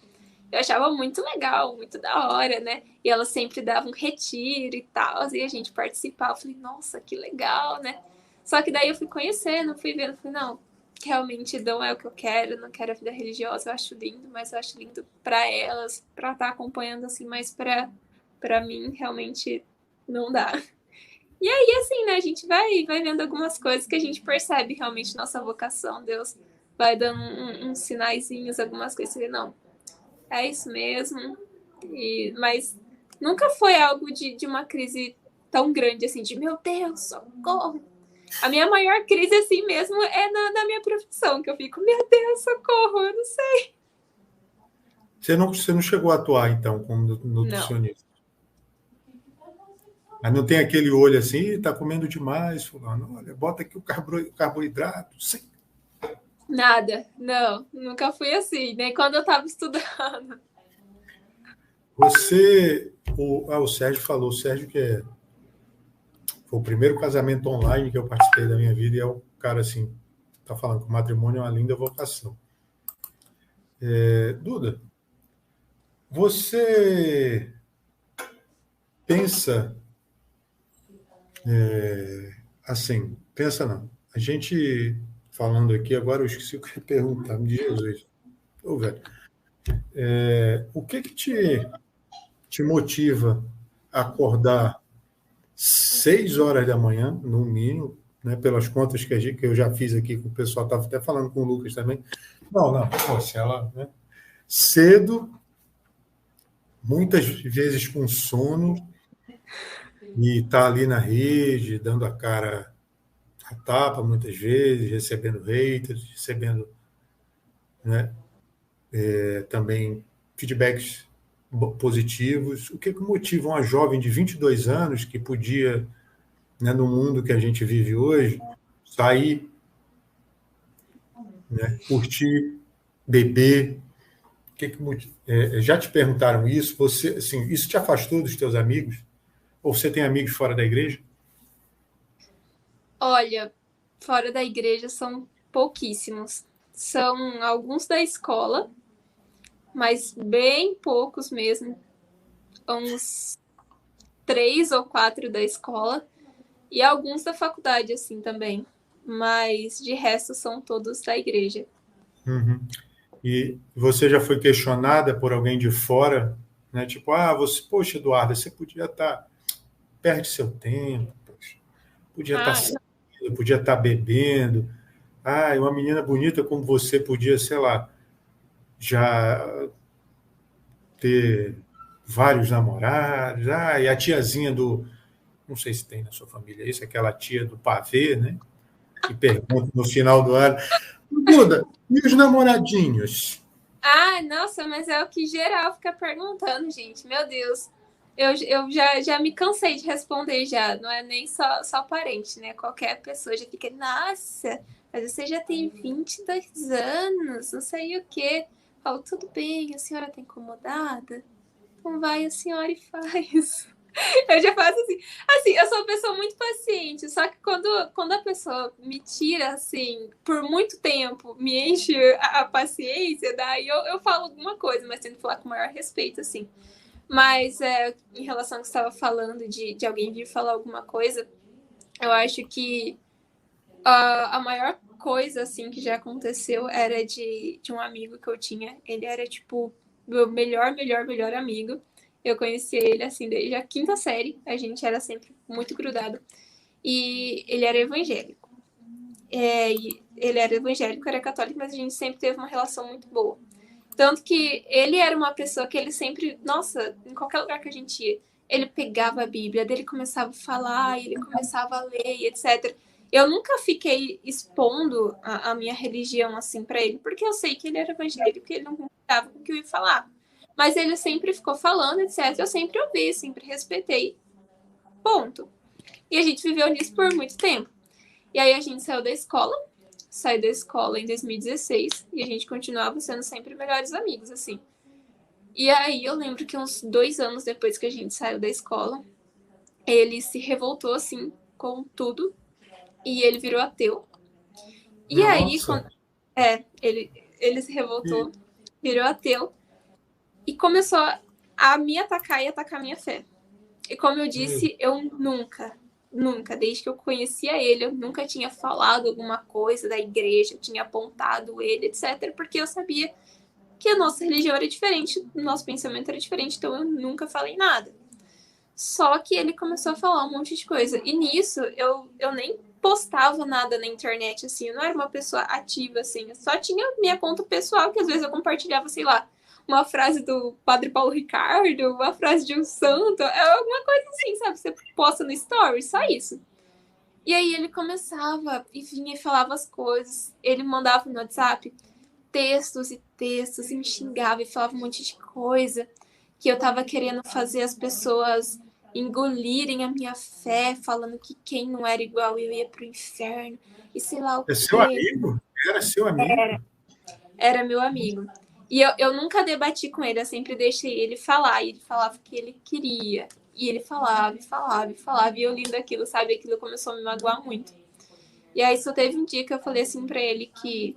Eu achava muito legal, muito da hora, né? E elas sempre davam um retiro e tal, e a gente participava. Eu falei, nossa, que legal, né? Só que daí eu fui conhecendo, fui vendo, falei, não, realmente não é o que eu quero, não quero a vida religiosa, eu acho lindo, mas eu acho lindo para elas, para estar acompanhando assim, mas para mim realmente não dá. E aí, assim, né, a gente vai vendo algumas coisas que a gente percebe realmente nossa vocação, Deus vai dando uns sinaizinhos, algumas coisas, e não, é isso mesmo. Mas nunca foi algo de uma crise tão grande assim, de meu Deus, socorro. A minha maior crise assim mesmo é na minha profissão, que eu fico, meu Deus, socorro, eu não sei. Você não chegou a atuar, então, como nutricionista? Não. Mas não tem aquele olho assim, está comendo demais, fulano. Olha, bota aqui o carboidrato. Sim. Nada, não, nunca fui assim, nem quando eu estava estudando. O Sérgio falou, o Sérgio que foi o primeiro casamento online que eu participei da minha vida e é o cara assim, está falando que o matrimônio é uma linda vocação. Duda, você pensa assim, pensa não. A gente falando aqui, agora eu esqueci o que eu ia perguntar, de Jesus. Ô, velho, o que te motiva a acordar 6 horas da manhã, no mínimo, né, pelas contas que eu já fiz aqui com o pessoal, estava até falando com o Lucas também. Não, poxa, ela, né, cedo, muitas vezes com sono, e está ali na rede, dando a cara a tapa, muitas vezes, recebendo haters, recebendo, né, também feedbacks positivos. O que motiva uma jovem de 22 anos que podia, né, no mundo que a gente vive hoje, sair, né, curtir, beber? Já te perguntaram isso? Você, assim, isso te afastou dos teus amigos? Ou você tem amigos fora da igreja? Olha, fora da igreja são pouquíssimos. São alguns da escola, mas bem poucos mesmo. Uns 3 ou 4 da escola e alguns da faculdade, assim, também. Mas de resto são todos da igreja. Uhum. E você já foi questionada por alguém de fora, né? Tipo, você, poxa, Eduardo, você podia estar, perde seu tempo, poxa. Podia estar saindo, podia estar bebendo. Uma menina bonita como você podia, sei lá, já ter vários namorados. E a tiazinha do, não sei se tem na sua família isso, aquela tia do pavê, né? Que pergunta no final do ano, Duda, e os namoradinhos? Nossa, mas é o que geral fica perguntando, gente. Meu Deus. Eu já me cansei de responder já. Não é nem só parente, né? Qualquer pessoa já fica, nossa, mas você já tem 22 anos, não sei o quê. Falo, tudo bem, a senhora tá incomodada? Então vai a senhora e faz. Eu já faço assim. Assim, eu sou uma pessoa muito paciente, só que quando a pessoa me tira, assim, por muito tempo, me enche a paciência, daí eu falo alguma coisa, mas tento falar com o maior respeito, assim. Mas em relação ao que você estava falando de alguém vir falar alguma coisa, eu acho que a maior coisa, assim, que já aconteceu era de um amigo que eu tinha. Ele era, tipo, meu melhor amigo. Eu conheci ele, assim, desde a quinta série. A gente era sempre muito grudado. E ele era evangélico. Ele era evangélico, era católico, mas a gente sempre teve uma relação muito boa. Tanto que ele era uma pessoa que ele sempre... Nossa, em qualquer lugar que a gente ia, ele pegava a Bíblia, dele começava a falar, ele começava a ler, etc. Eu nunca fiquei expondo a minha religião assim para ele, porque eu sei que ele era evangélico e ele não concordava com o que eu ia falar. Mas ele sempre ficou falando, etc. Eu sempre ouvi, sempre respeitei. Ponto. E a gente viveu nisso por muito tempo. E aí a gente saiu da escola em 2016 e a gente continuava sendo sempre melhores amigos, assim. E aí eu lembro que uns 2 anos depois que a gente saiu da escola, ele se revoltou, assim, com tudo e ele virou ateu. E aí, ele se revoltou, virou ateu e começou a me atacar e atacar a minha fé. E como eu disse, eu nunca, desde que eu conhecia ele, eu nunca tinha falado alguma coisa da igreja, eu tinha apontado ele, etc., porque eu sabia que a nossa religião era diferente, o nosso pensamento era diferente, então eu nunca falei nada. Só que ele começou a falar um monte de coisa. E nisso, eu nem postava nada na internet, assim, eu não era uma pessoa ativa, assim, eu só tinha minha conta pessoal, que às vezes eu compartilhava, sei lá, uma frase do Padre Paulo Ricardo, uma frase de um santo, alguma coisa assim, sabe? Você posta no story, só isso. E aí ele começava e vinha e falava as coisas. Ele mandava no WhatsApp textos e textos e me xingava e falava um monte de coisa, que eu tava querendo fazer as pessoas engolirem a minha fé, falando que quem não era igual eu ia pro inferno, e sei lá o quê. É seu amigo? Era seu amigo? Era meu amigo. E eu nunca debati com ele, eu sempre deixei ele falar, e ele falava o que ele queria. E ele falava, e falava, e falava, e eu lindo aquilo, sabe? Aquilo começou a me magoar muito. E aí só teve um dia que eu falei assim pra ele que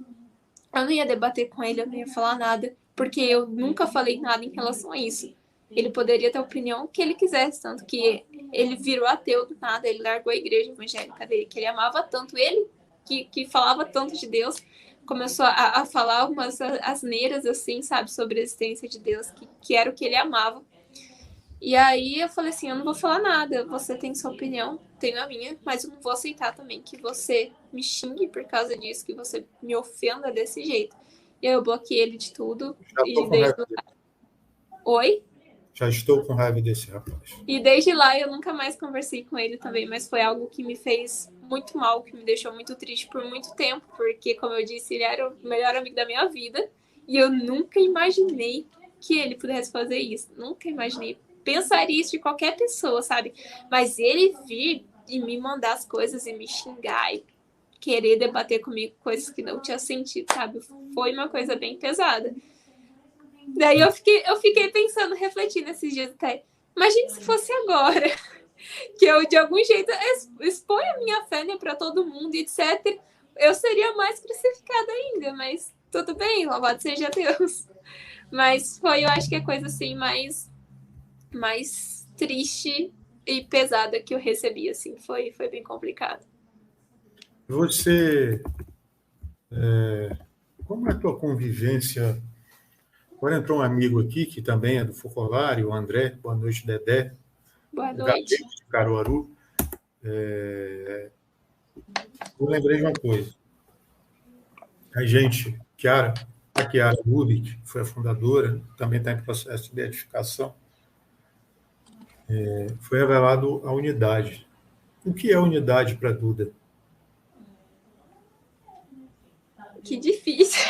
eu não ia debater com ele, eu não ia falar nada, porque eu nunca falei nada em relação a isso. Ele poderia ter a opinião que ele quisesse, tanto que ele virou ateu do nada, ele largou a igreja evangélica dele, que ele amava tanto ele, que falava tanto de Deus, começou a falar algumas asneiras, assim, sabe, sobre a existência de Deus, que era o que ele amava. E aí eu falei assim, eu não vou falar nada, você tem sua opinião, tenho a minha, mas eu não vou aceitar também que você me xingue por causa disso, que você me ofenda desse jeito. E aí eu bloqueei ele de tudo. Já E estou com desde raiva dele. Oi? Já estou com raiva desse rapaz. E desde lá eu nunca mais conversei com ele também, mas foi algo que me fez muito mal, que me deixou muito triste por muito tempo, porque, como eu disse, ele era o melhor amigo da minha vida e eu nunca imaginei que ele pudesse fazer isso. Nunca imaginei. Pensaria isso de qualquer pessoa, sabe? Mas ele vir e me mandar as coisas e me xingar e querer debater comigo coisas que não tinha sentido, sabe? Foi uma coisa bem pesada. Daí eu fiquei pensando, refletindo esses dias até. Imagine se fosse agora, que eu de algum jeito exponho a minha fé, né, para todo mundo, etc. Eu seria mais crucificada ainda, mas tudo bem, louvado seja Deus. Mas foi, eu acho que a coisa assim mais triste e pesada que eu recebi, assim, foi bem complicado. Você, como é a tua convivência? Agora entrou um amigo aqui, que também é do Focolário, o André. Boa noite, Dedé. Boa noite. De Caruaru. Eu lembrei de uma coisa. A gente, a Chiara Rubik, que foi a fundadora, também está em processo de beatificação, foi revelado a unidade. O que é unidade para Duda? Que difícil.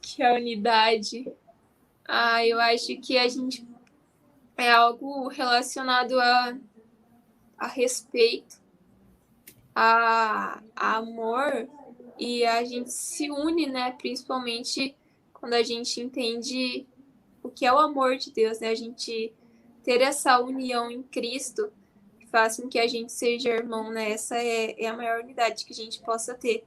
Que a unidade. Eu acho que a gente é algo relacionado a respeito, a amor, e a gente se une, né? Principalmente quando a gente entende o que é o amor de Deus, né? A gente ter essa união em Cristo faz com que a gente seja irmão, né? Essa é a maior unidade que a gente possa ter.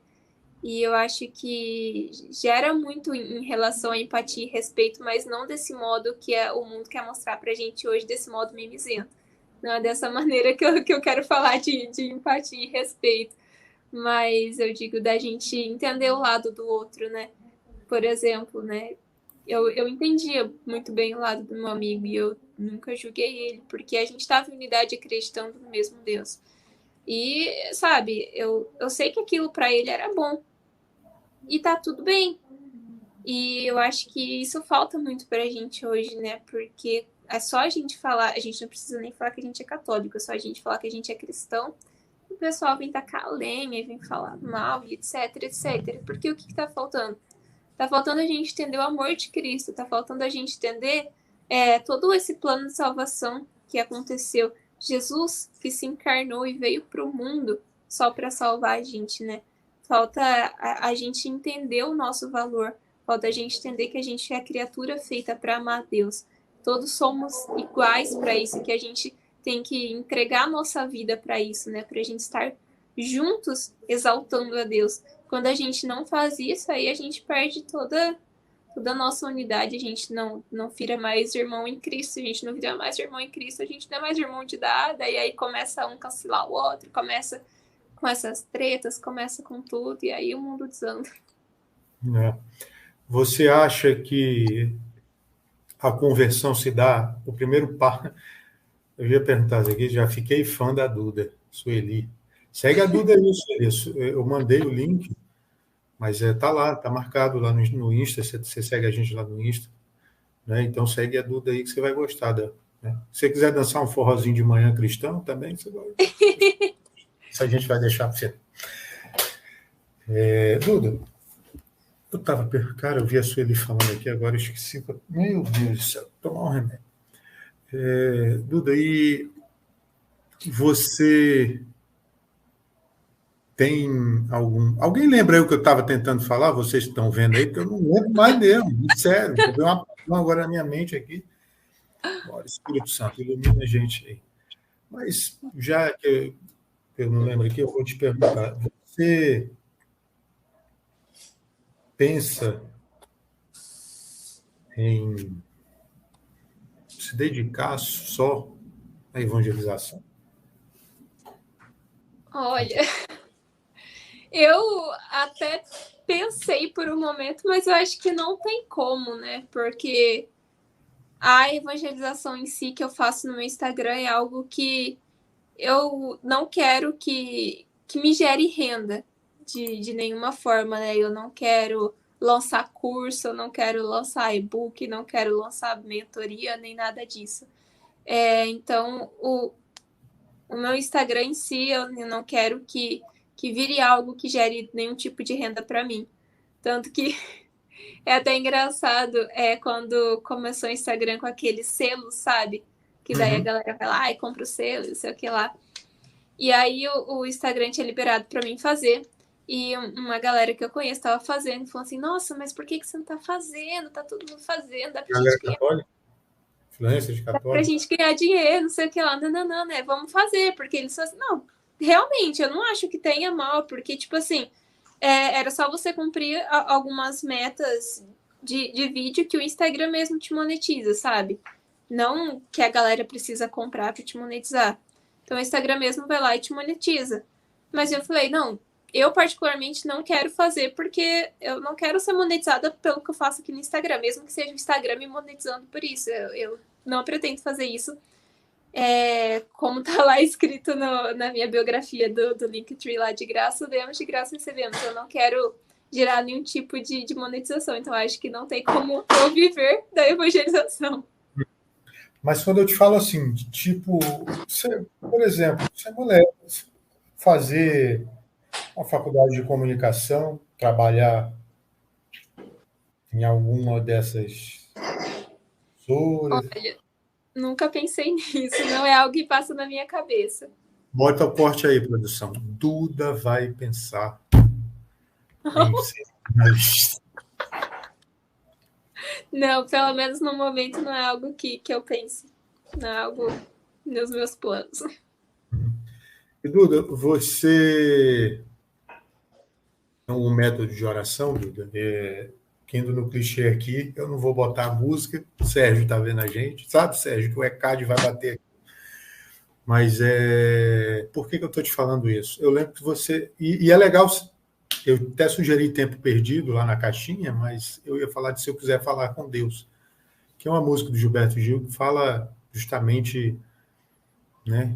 E eu acho que gera muito em relação à empatia e respeito, mas não desse modo que o mundo quer mostrar pra gente hoje, desse modo mimizento. Não é dessa maneira que eu quero falar de empatia e respeito. Mas eu digo da gente entender o lado do outro, né? Por exemplo, né? Eu entendia muito bem o lado do meu amigo e eu nunca julguei ele, porque a gente estava em unidade acreditando no mesmo Deus. E, sabe, eu sei que aquilo para ele era bom. E tá tudo bem. E eu acho que isso falta muito pra gente hoje, né? Porque é só a gente falar, a gente não precisa nem falar que a gente é católico, é só a gente falar que a gente é cristão. E o pessoal vem tacar a lenha e vem falar mal, e etc, etc. Porque o que tá faltando? Tá faltando a gente entender o amor de Cristo, tá faltando a gente entender todo esse plano de salvação que aconteceu. Jesus que se encarnou e veio pro mundo só para salvar a gente, né? Falta a gente entender o nosso valor, falta a gente entender que a gente é a criatura feita para amar Deus. Todos somos iguais para isso, que a gente tem que entregar a nossa vida para isso, né? Para a gente estar juntos exaltando a Deus. Quando a gente não faz isso, aí a gente perde toda a nossa unidade, a gente não vira mais irmão em Cristo, a gente não vira mais irmão em Cristo, a gente não é mais irmão de dada, e aí começa um cancelar o outro, começa com essas tretas, começa com tudo, e aí o mundo desanda. Você acha que a conversão se dá, o primeiro passo... Eu ia perguntar aqui, já fiquei fã da Duda, Sueli. Segue a Duda aí, Sueli. Eu mandei o link, mas tá lá, tá marcado lá no Insta, você segue a gente lá no Insta, né? Então segue a Duda aí que você vai gostar dela. Né? Se você quiser dançar um forrozinho de manhã cristão, também você vai. Isso a gente vai deixar para você. Duda, eu vi a Sueli falando aqui, agora eu esqueci. Meu Deus do céu, tomar um remédio. Duda, e você tem alguém lembra aí o que eu estava tentando falar? Vocês estão vendo aí, porque eu não lembro mais mesmo, sério. Eu dei uma agora na minha mente aqui. Bora, Espírito Santo, ilumina a gente aí. Mas, já que eu não lembro aqui, eu vou te perguntar. Você pensa em se dedicar só à evangelização? Olha, eu até pensei por um momento, mas eu acho que não tem como, né? Porque a evangelização em si que eu faço no meu Instagram é algo que eu não quero que me gere renda de nenhuma forma, né? Eu não quero lançar curso, eu não quero lançar e-book, não quero lançar mentoria, nem nada disso. Então, o meu Instagram em si, eu não quero que vire algo que gere nenhum tipo de renda para mim. Tanto que é até engraçado quando começou o Instagram com aquele selo, sabe? Que daí a galera vai lá e compra o selo, não sei o que lá. E aí o Instagram tinha liberado para mim fazer. E uma galera que eu conheço estava fazendo, falou assim: Nossa, mas por que você não tá fazendo? Tá todo mundo fazendo, dá pra Galera gente ganhar, católica? Influência de dá pra católico? gente ganhar dinheiro, não sei o que lá. Não, não, não, né? Vamos fazer, porque eles falaram assim: Não, realmente, eu não acho que tenha mal, porque, tipo assim, era só você cumprir algumas metas de vídeo que o Instagram mesmo te monetiza, sabe? Não que a galera precisa comprar para te monetizar. Então o Instagram mesmo vai lá e te monetiza. Mas eu falei, não, eu particularmente não quero fazer porque eu não quero ser monetizada pelo que eu faço aqui no Instagram, mesmo que seja o Instagram me monetizando por isso. Eu não pretendo fazer isso. Como tá lá escrito na minha biografia do Linktree lá de graça, demos de graça recebemos. Eu não quero gerar nenhum tipo de monetização. Então acho que não tem como eu viver da evangelização. Mas quando eu te falo assim, de tipo, você, por exemplo, você é mulher, fazer uma faculdade de comunicação, trabalhar em alguma dessas emissoras, Olha, nunca pensei nisso, não é algo que passa na minha cabeça. bota o corte aí, produção. Duda vai pensar em ser jornalista. Não, pelo menos no momento não é algo que eu pense. Não é algo nos meus planos. E, Duda, você tem um método de oração, Duda? Indo no clichê aqui, eu não vou botar a música, o Sérgio está vendo a gente, sabe, Sérgio, que o ECAD vai bater. Mas por que eu estou te falando isso? Eu lembro que você. E é legal, eu até sugeri Tempo Perdido lá na caixinha, mas eu ia falar de Se Eu Quiser Falar com Deus, que é uma música do Gilberto Gil que fala justamente, né,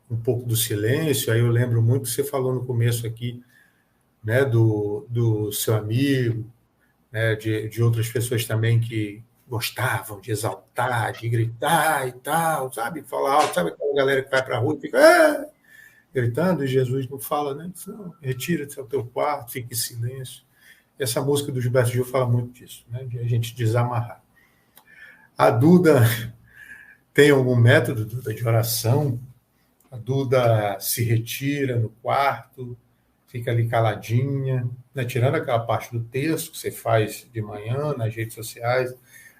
um pouco do silêncio. Aí eu lembro muito que você falou no começo aqui, né, do seu amigo, né, de outras pessoas também que gostavam de exaltar, de gritar e tal, sabe? Falar alto, sabe aquela galera que vai para a rua e fica gritando, e Jesus não fala, né? Não, retira-te ao teu quarto, fique em silêncio. Essa música do Gilberto Gil fala muito disso, né? De a gente desamarrar. A Duda tem algum método, Duda, de oração? A Duda se retira no quarto, fica ali caladinha, né? Tirando aquela parte do texto que você faz de manhã nas redes sociais.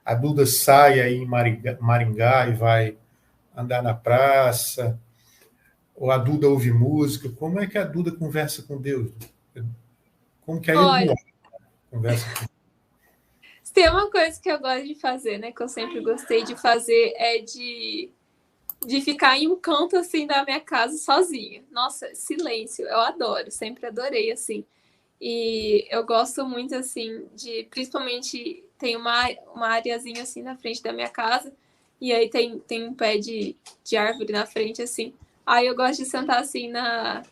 A Duda sai aí em Maringá e vai andar na praça, ou a Duda ouve música. Como é que a Duda conversa com Deus? Como que aí eu Olha, não conversa com se tem uma coisa que eu gosto de fazer, né? Que eu sempre gostei de fazer é de ficar em um canto assim da minha casa sozinha. Nossa, silêncio, eu adoro, sempre adorei assim. E eu gosto muito assim de, principalmente tem uma areazinha assim na frente da minha casa e aí tem um pé de árvore na frente assim. Aí eu gosto de sentar assim na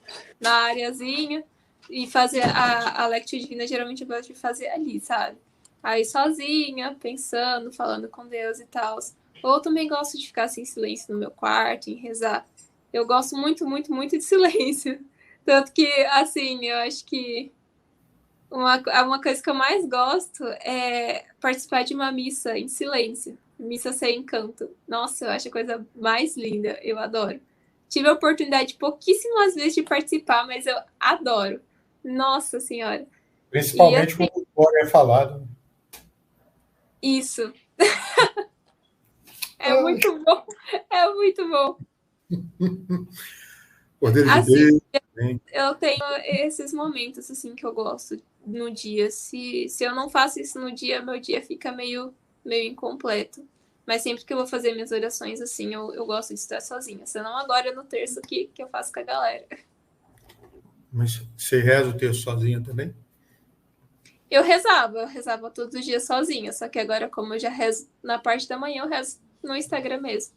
areazinha e fazer a Lectio Divina, geralmente eu gosto de fazer ali, sabe? Aí sozinha, pensando, falando com Deus e tal. Ou também gosto de ficar assim em silêncio no meu quarto, em rezar. Eu gosto muito, muito, muito de silêncio. Tanto que, assim, eu acho que uma coisa que eu mais gosto é participar de uma missa em silêncio. Missa sem canto. Nossa, eu acho a coisa mais linda. Eu adoro. Tive a oportunidade pouquíssimas vezes de participar, mas eu adoro. Nossa Senhora. E principalmente assim, quando o glória é falado. isso. É muito bom. É muito bom. Cordeiro de Assim, Deus. Né? eu tenho esses momentos assim que eu gosto no dia. Se eu não faço isso no dia, meu dia fica meio incompleto. Mas sempre que eu vou fazer minhas orações assim, eu gosto de estar sozinha. Senão agora no terço que eu faço com a galera. Mas você reza o texto sozinha também? Eu rezava todos os dias sozinha, só que agora, como eu já rezo na parte da manhã, eu rezo no Instagram mesmo.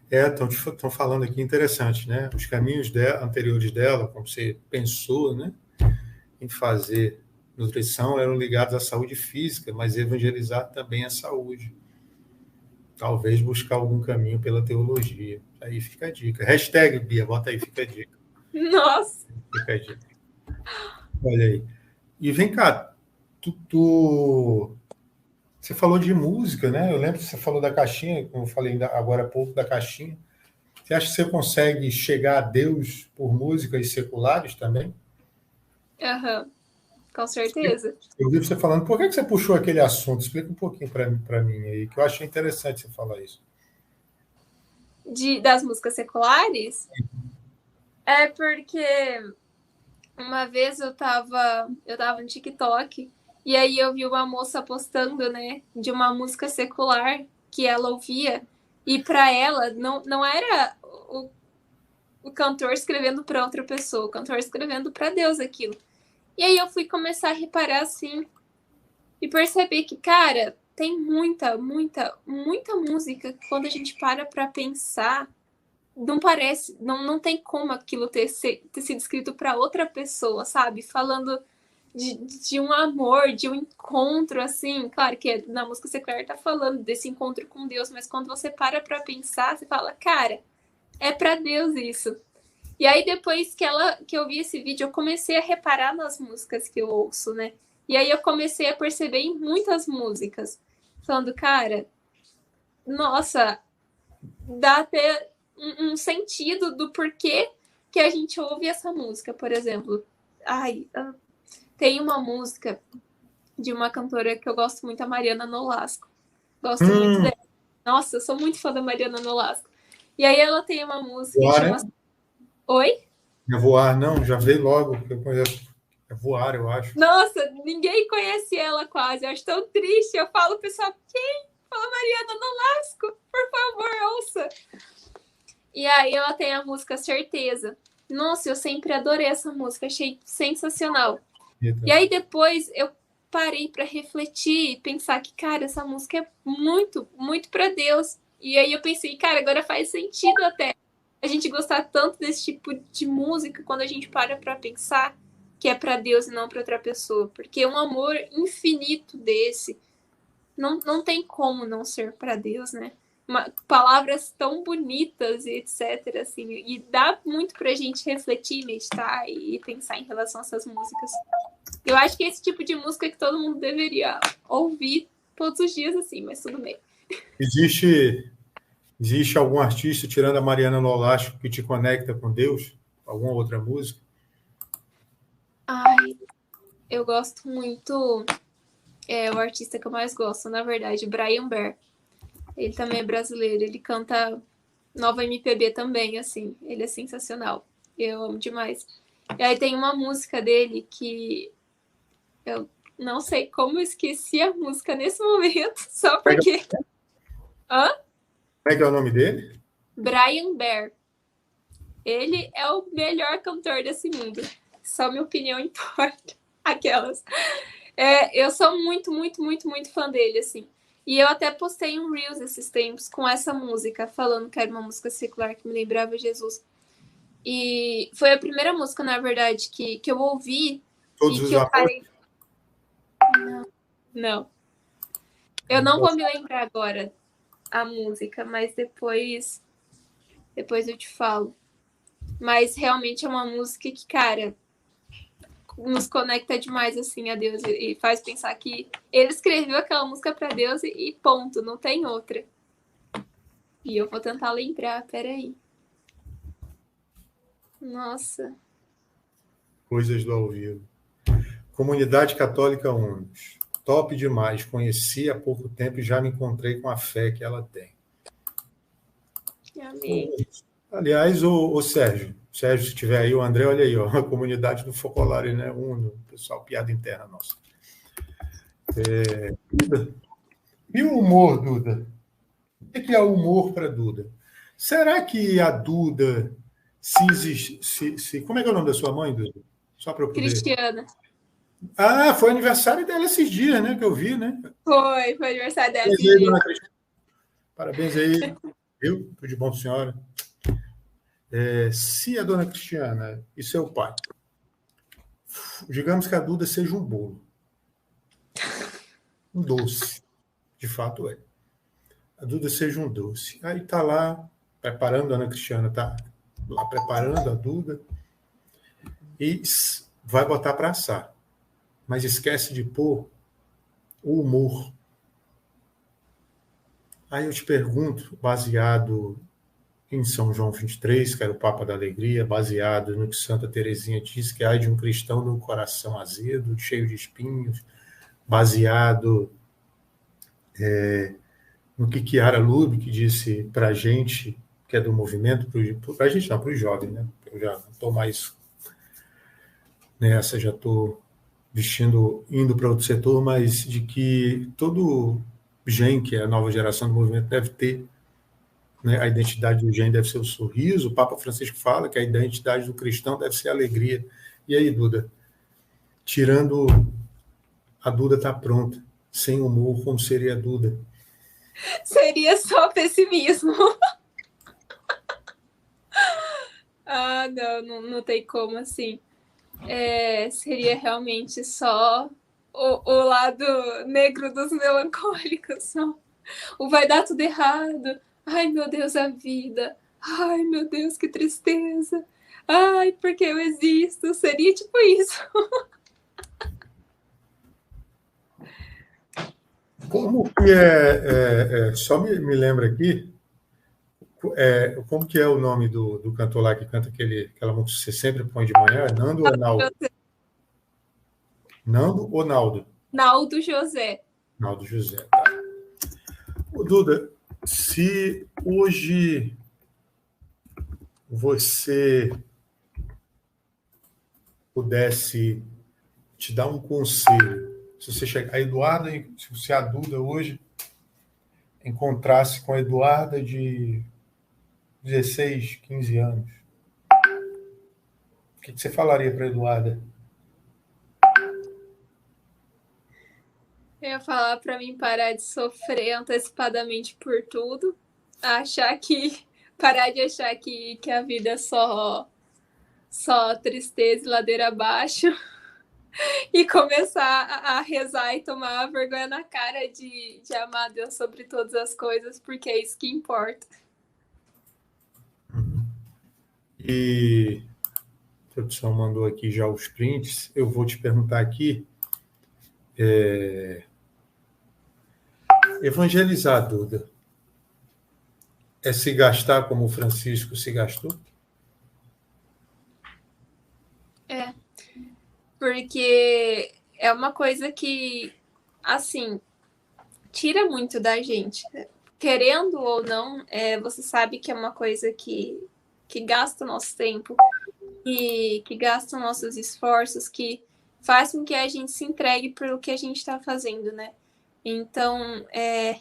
Estão falando aqui interessante, né? Os caminhos anteriores dela, como você pensou, né, em fazer nutrição, eram ligados à saúde física, mas evangelizar também a saúde. Talvez buscar algum caminho pela teologia. Aí fica a dica. Hashtag, Bia, bota aí, fica a dica. Nossa! Fica a dica. Olha aí. E vem cá, você falou de música, né? Eu lembro que você falou da caixinha, como eu falei agora há pouco da caixinha. Você acha que você consegue chegar a Deus por músicas seculares também? Uhum, com certeza. Eu vi você falando, por que você puxou aquele assunto? Explica um pouquinho para mim aí, que eu achei interessante você falar isso. Das músicas seculares? É porque uma vez eu tava no TikTok e aí eu vi uma moça postando, né, de uma música secular que ela ouvia e para ela não era o cantor escrevendo para outra pessoa, o cantor escrevendo para Deus aquilo. E aí eu fui começar a reparar assim e perceber que, cara, tem muita música que quando a gente para pensar, não parece, não tem como aquilo ter sido escrito para outra pessoa, sabe? Falando de um amor, de um encontro, assim. Claro que na música secular tá falando desse encontro com Deus, mas quando você para pensar, você fala, cara, é para Deus isso. E aí, depois que eu vi esse vídeo, eu comecei a reparar nas músicas que eu ouço, né? E aí eu comecei a perceber em muitas músicas, falando, cara, nossa, dá até um sentido do porquê que a gente ouve essa música, por exemplo. Ai, tem uma música de uma cantora que eu gosto muito, a Mariana Nolasco. Gosto muito dela. Nossa, eu sou muito fã da Mariana Nolasco. E aí ela tem uma música que chama... Oi? Não é Voar, não, já veio logo, que eu conheço. É Voar, eu acho. Nossa, ninguém conhece ela quase. Eu acho tão triste. Eu falo, pessoal, quem? Fala Mariana Nolasco, por favor, ouça. E aí ela tem a música Certeza. Nossa, eu sempre adorei essa música, achei sensacional. Eita. E aí depois eu parei para refletir e pensar que, cara, essa música é muito para Deus. E aí eu pensei, cara, agora faz sentido até a gente gostar tanto desse tipo de música quando a gente para pensar que é para Deus e não para outra pessoa. Porque um amor infinito desse não tem como não ser para Deus, né? Palavras tão bonitas e etc, assim, e dá muito pra gente refletir, meditar e pensar em relação a essas músicas. Eu acho que é esse tipo de música que todo mundo deveria ouvir todos os dias, assim, mas tudo bem. Existe algum artista, tirando a Mariana Nolasco, que te conecta com Deus? Alguma outra música? Ai, eu gosto muito... É o artista que eu mais gosto, na verdade, Brian Bear. Ele também é brasileiro, ele canta nova MPB também, assim, ele é sensacional. Eu amo demais. E aí tem uma música dele que eu não sei como eu esqueci a música nesse momento, só porque... Hã? Como é que é o nome dele? Brian Bear. Ele é o melhor cantor desse mundo. Só minha opinião importa. Aquelas. Eu sou muito fã dele, assim. E eu até postei um Reels esses tempos com essa música, falando que era uma música secular que me lembrava Jesus. E foi a primeira música, na verdade, que eu ouvi Todos e que eu parei. Não. Eu não vou me lembrar agora a música, mas depois eu te falo. Mas realmente é uma música que, cara, nos conecta demais, assim, a Deus e faz pensar que ele escreveu aquela música para Deus e ponto, não tem outra. E eu vou tentar lembrar, peraí. Nossa. Coisas do ao vivo. Comunidade Católica Unos. Top demais. Conheci há pouco tempo e já me encontrei com a fé que ela tem. Amém. Aliás, o Sérgio, se estiver aí, o André, olha aí, ó, a comunidade do Focolare, né? Pessoal, piada interna nossa. Duda. E o humor, Duda? O que é o humor para Duda? Será que a Duda, se como é que é o nome da sua mãe, Duda? Só para eu poder... Cristiana. Ah, foi aniversário dela esses dias, né? Que eu vi, né? Foi aniversário dela esses Parabéns aí, dias. dona Cristina. Parabéns aí, viu? Tudo de bom, senhora. Se a dona Cristiana e seu pai, digamos que a Duda seja um bolo, um doce, de fato é. A Duda seja um doce. Aí tá lá preparando, a dona Cristiana tá lá preparando a Duda e vai botar para assar. Mas esquece de pôr o humor. Aí eu te pergunto, baseado em São João 23, que era o Papa da Alegria, baseado no que Santa Teresinha diz, que há de um cristão no coração azedo, cheio de espinhos, baseado no que Chiara Lubich disse para a gente, que é do movimento, para a gente não, para os jovens, né? Eu já não estou mais nessa, já estou indo para outro setor, mas de que todo gen, que é a nova geração do movimento, deve ter, né, a identidade do gen deve ser o sorriso. O Papa Francisco fala que a identidade do cristão deve ser a alegria. E aí, Duda? Tirando a Duda está pronta, sem humor, como seria a Duda? Seria só pessimismo. Não tem como, assim. Seria realmente só o lado negro dos melancólicos. Só. O vai dar tudo errado. Ai, meu Deus, a vida. Ai, meu Deus, que tristeza. Ai, porque eu existo. Seria tipo isso. Como que só me lembra aqui, como que é o nome do cantor lá que canta aquela música que você sempre põe de manhã? Nando ou Naldo? Nando ou Naldo? Naldo José. Naldo José, tá. Ô, Duda, se hoje você pudesse te dar um conselho, se você chegar, a Eduarda, se você, a Duda, hoje encontrasse com a Eduarda de 16, 15 anos, o que você falaria para a Eduarda? Eu ia falar para mim parar de sofrer antecipadamente por tudo, parar de achar que a vida é só tristeza e ladeira abaixo e começar a rezar e tomar vergonha na cara de amar Deus sobre todas as coisas, porque é isso que importa. E a produção mandou aqui já os prints. Eu vou te perguntar aqui. Evangelizar, Duda, é se gastar como o Francisco se gastou? Porque é uma coisa que, assim, tira muito da gente. Querendo ou não, você sabe que é uma coisa que gasta o nosso tempo, que gasta os nossos esforços, que faz com que a gente se entregue pelo que a gente está fazendo, né? Então,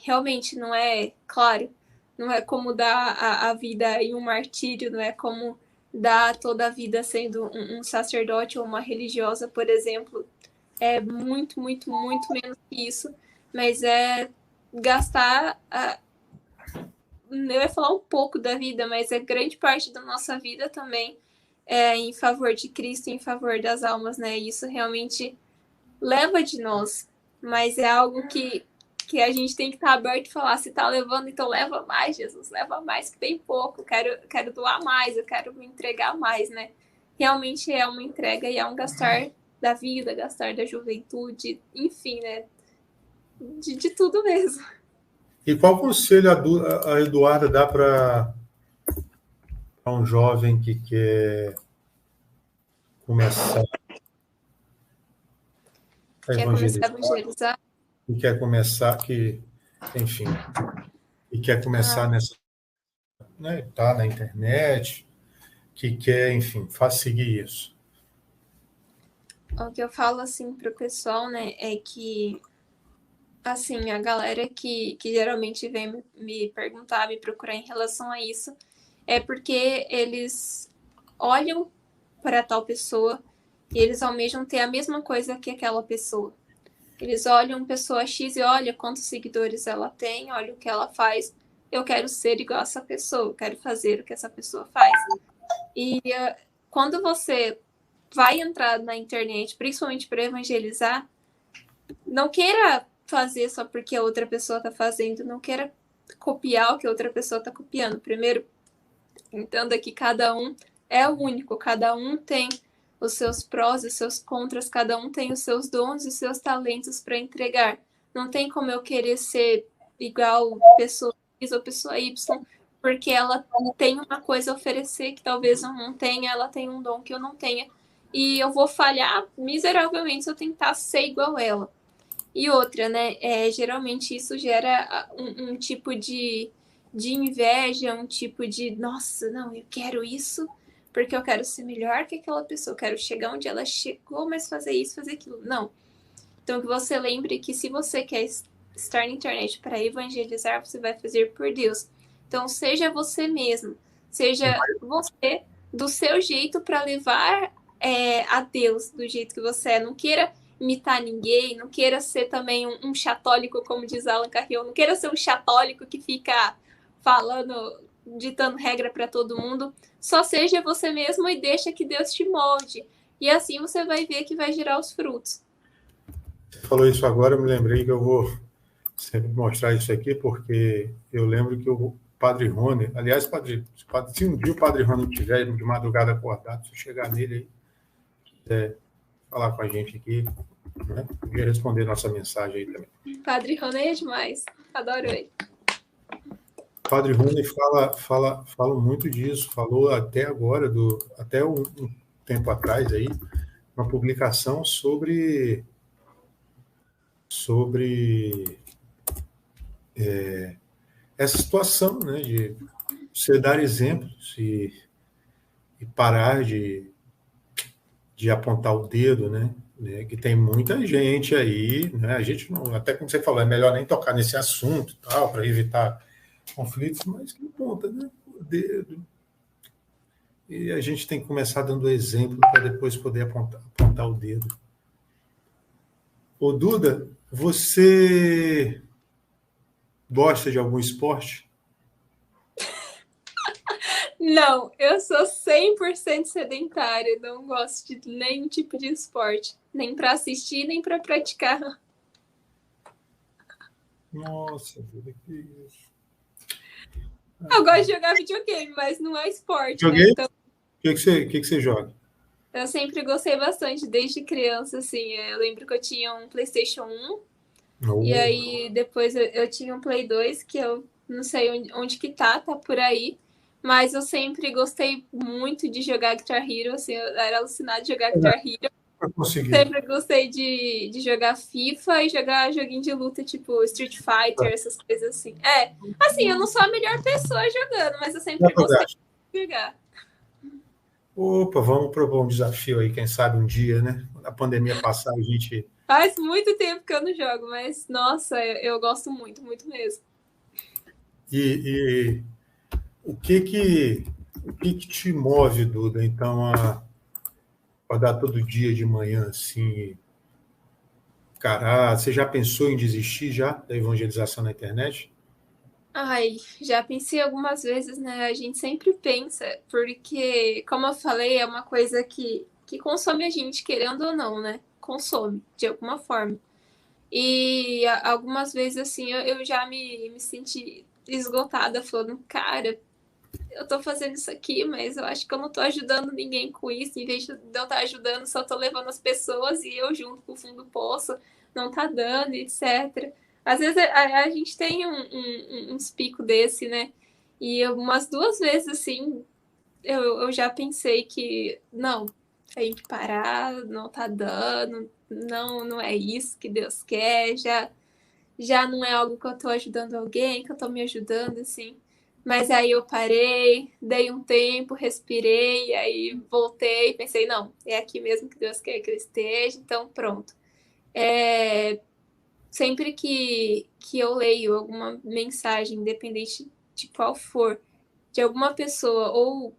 realmente não é, claro, não é como dar a vida em um martírio, não é como dar toda a vida sendo um sacerdote ou uma religiosa, por exemplo. É muito, muito, muito menos que isso, mas é gastar eu ia falar um pouco da vida, mas é grande parte da nossa vida também em favor de Cristo, em favor das almas, né? Isso realmente leva de nós, mas é algo que a gente tem que estar aberto e falar, se está levando, então leva mais, Jesus, leva mais, que tem pouco, quero doar mais, eu quero me entregar mais, né? Realmente é uma entrega e é um gastar da vida, gastar da juventude, enfim, né? De tudo mesmo. E qual conselho a Eduarda dá para um jovem que quer começar a evangelizar? E quer começar, enfim, e quer começar nessa, né, tá na internet, que quer, enfim, seguir isso. O que eu falo, assim, pro pessoal, né, é que, assim, a galera que geralmente vem me perguntar, me procurar em relação a isso, é porque eles olham para tal pessoa E eles almejam ter a mesma coisa que aquela pessoa. Eles olham pessoa X e olha quantos seguidores ela tem, olha o que ela faz. Eu quero ser igual a essa pessoa, eu quero fazer o que essa pessoa faz. E quando você vai entrar na internet, principalmente para evangelizar, não queira fazer só porque a outra pessoa está fazendo, não queira copiar o que a outra pessoa está copiando. Primeiro, entenda que cada um é único, cada um tem os seus prós e os seus contras, cada um tem os seus dons e os seus talentos para entregar. Não tem como eu querer ser igual pessoa X ou pessoa Y, porque ela tem uma coisa a oferecer que talvez eu não tenha, ela tem um dom que eu não tenha. E eu vou falhar miseravelmente se eu tentar ser igual ela. E outra, né? Geralmente isso gera um tipo de inveja, um tipo de, nossa, não, eu quero isso porque eu quero ser melhor que aquela pessoa, eu quero chegar onde ela chegou, mas fazer isso, fazer aquilo. Não. Então, que você lembre que se você quer estar na internet para evangelizar, você vai fazer por Deus. Então, seja você mesmo, seja você do seu jeito para levar a Deus do jeito que você é. Não queira imitar ninguém, não queira ser também um chatólico, como diz Alan Carrion, não queira ser um chatólico que fica falando, ditando regra para todo mundo. Só seja você mesmo e deixa que Deus te molde. E assim você vai ver que vai gerar os frutos. Você falou isso agora, eu me lembrei que eu vou sempre mostrar isso aqui, porque eu lembro que o Padre Rony, aliás, se um dia o Padre Rony estiver de madrugada acordado, se eu chegar nele aí, quiser falar com a gente aqui, né? Eu ia responder nossa mensagem aí também. Padre Rony é demais, adoro ele. Padre Rony fala muito disso, falou até agora, até um tempo atrás aí, uma publicação sobre essa situação, né, de você dar exemplos e parar de apontar o dedo, né, que tem muita gente aí, né, a gente não, até como você falou, é melhor nem tocar nesse assunto, tal, para evitar conflitos, mas que aponta, né, o dedo. E a gente tem que começar dando exemplo para depois poder apontar o dedo. Ô, Duda, você gosta de algum esporte? Não, eu sou 100% sedentária, não gosto de nenhum tipo de esporte, nem para assistir, nem para praticar. Nossa, Duda, que isso. Eu gosto de jogar videogame, mas não é esporte, Joguei? né? Então, O que você joga? eu sempre gostei bastante, desde criança, assim. Eu lembro que eu tinha um PlayStation 1, e aí depois eu tinha um Play 2, que eu não sei onde que tá por aí. Mas eu sempre gostei muito de jogar Guitar Hero, assim, eu era alucinada de jogar Guitar Hero. Eu consegui. Sempre gostei de jogar FIFA e jogar joguinho de luta, tipo Street Fighter, essas coisas assim. Assim, eu não sou a melhor pessoa jogando, mas eu sempre gostei de jogar. Opa, vamos propor um desafio aí, quem sabe um dia, né? Quando a pandemia passar, a gente... Faz muito tempo que eu não jogo, mas, nossa, eu gosto muito, muito mesmo. E o que te move, Duda, então, a acordar todo dia de manhã, assim, cara, você já pensou em desistir já da evangelização na internet? Ai, já pensei algumas vezes, né? A gente sempre pensa, porque, como eu falei, é uma coisa que consome a gente, querendo ou não, né? Consome, de alguma forma. E algumas vezes, assim, eu já me senti esgotada, falando, cara, eu tô fazendo isso aqui, mas eu acho que eu não tô ajudando ninguém com isso. Em vez de eu estar ajudando, só tô levando as pessoas e eu junto com o fundo do poço, não tá dando, etc. Às vezes a gente tem uns picos desse, né? E umas 2 vezes, assim, eu já pensei que, não, tem que parar, não tá dando, não é isso que Deus quer, já não é algo que eu tô ajudando alguém, que eu tô me ajudando, assim. Mas aí eu parei, dei um tempo, respirei, aí voltei, pensei, não, é aqui mesmo que Deus quer que eu esteja, então pronto. Sempre que eu leio alguma mensagem, independente de qual for, de alguma pessoa, ou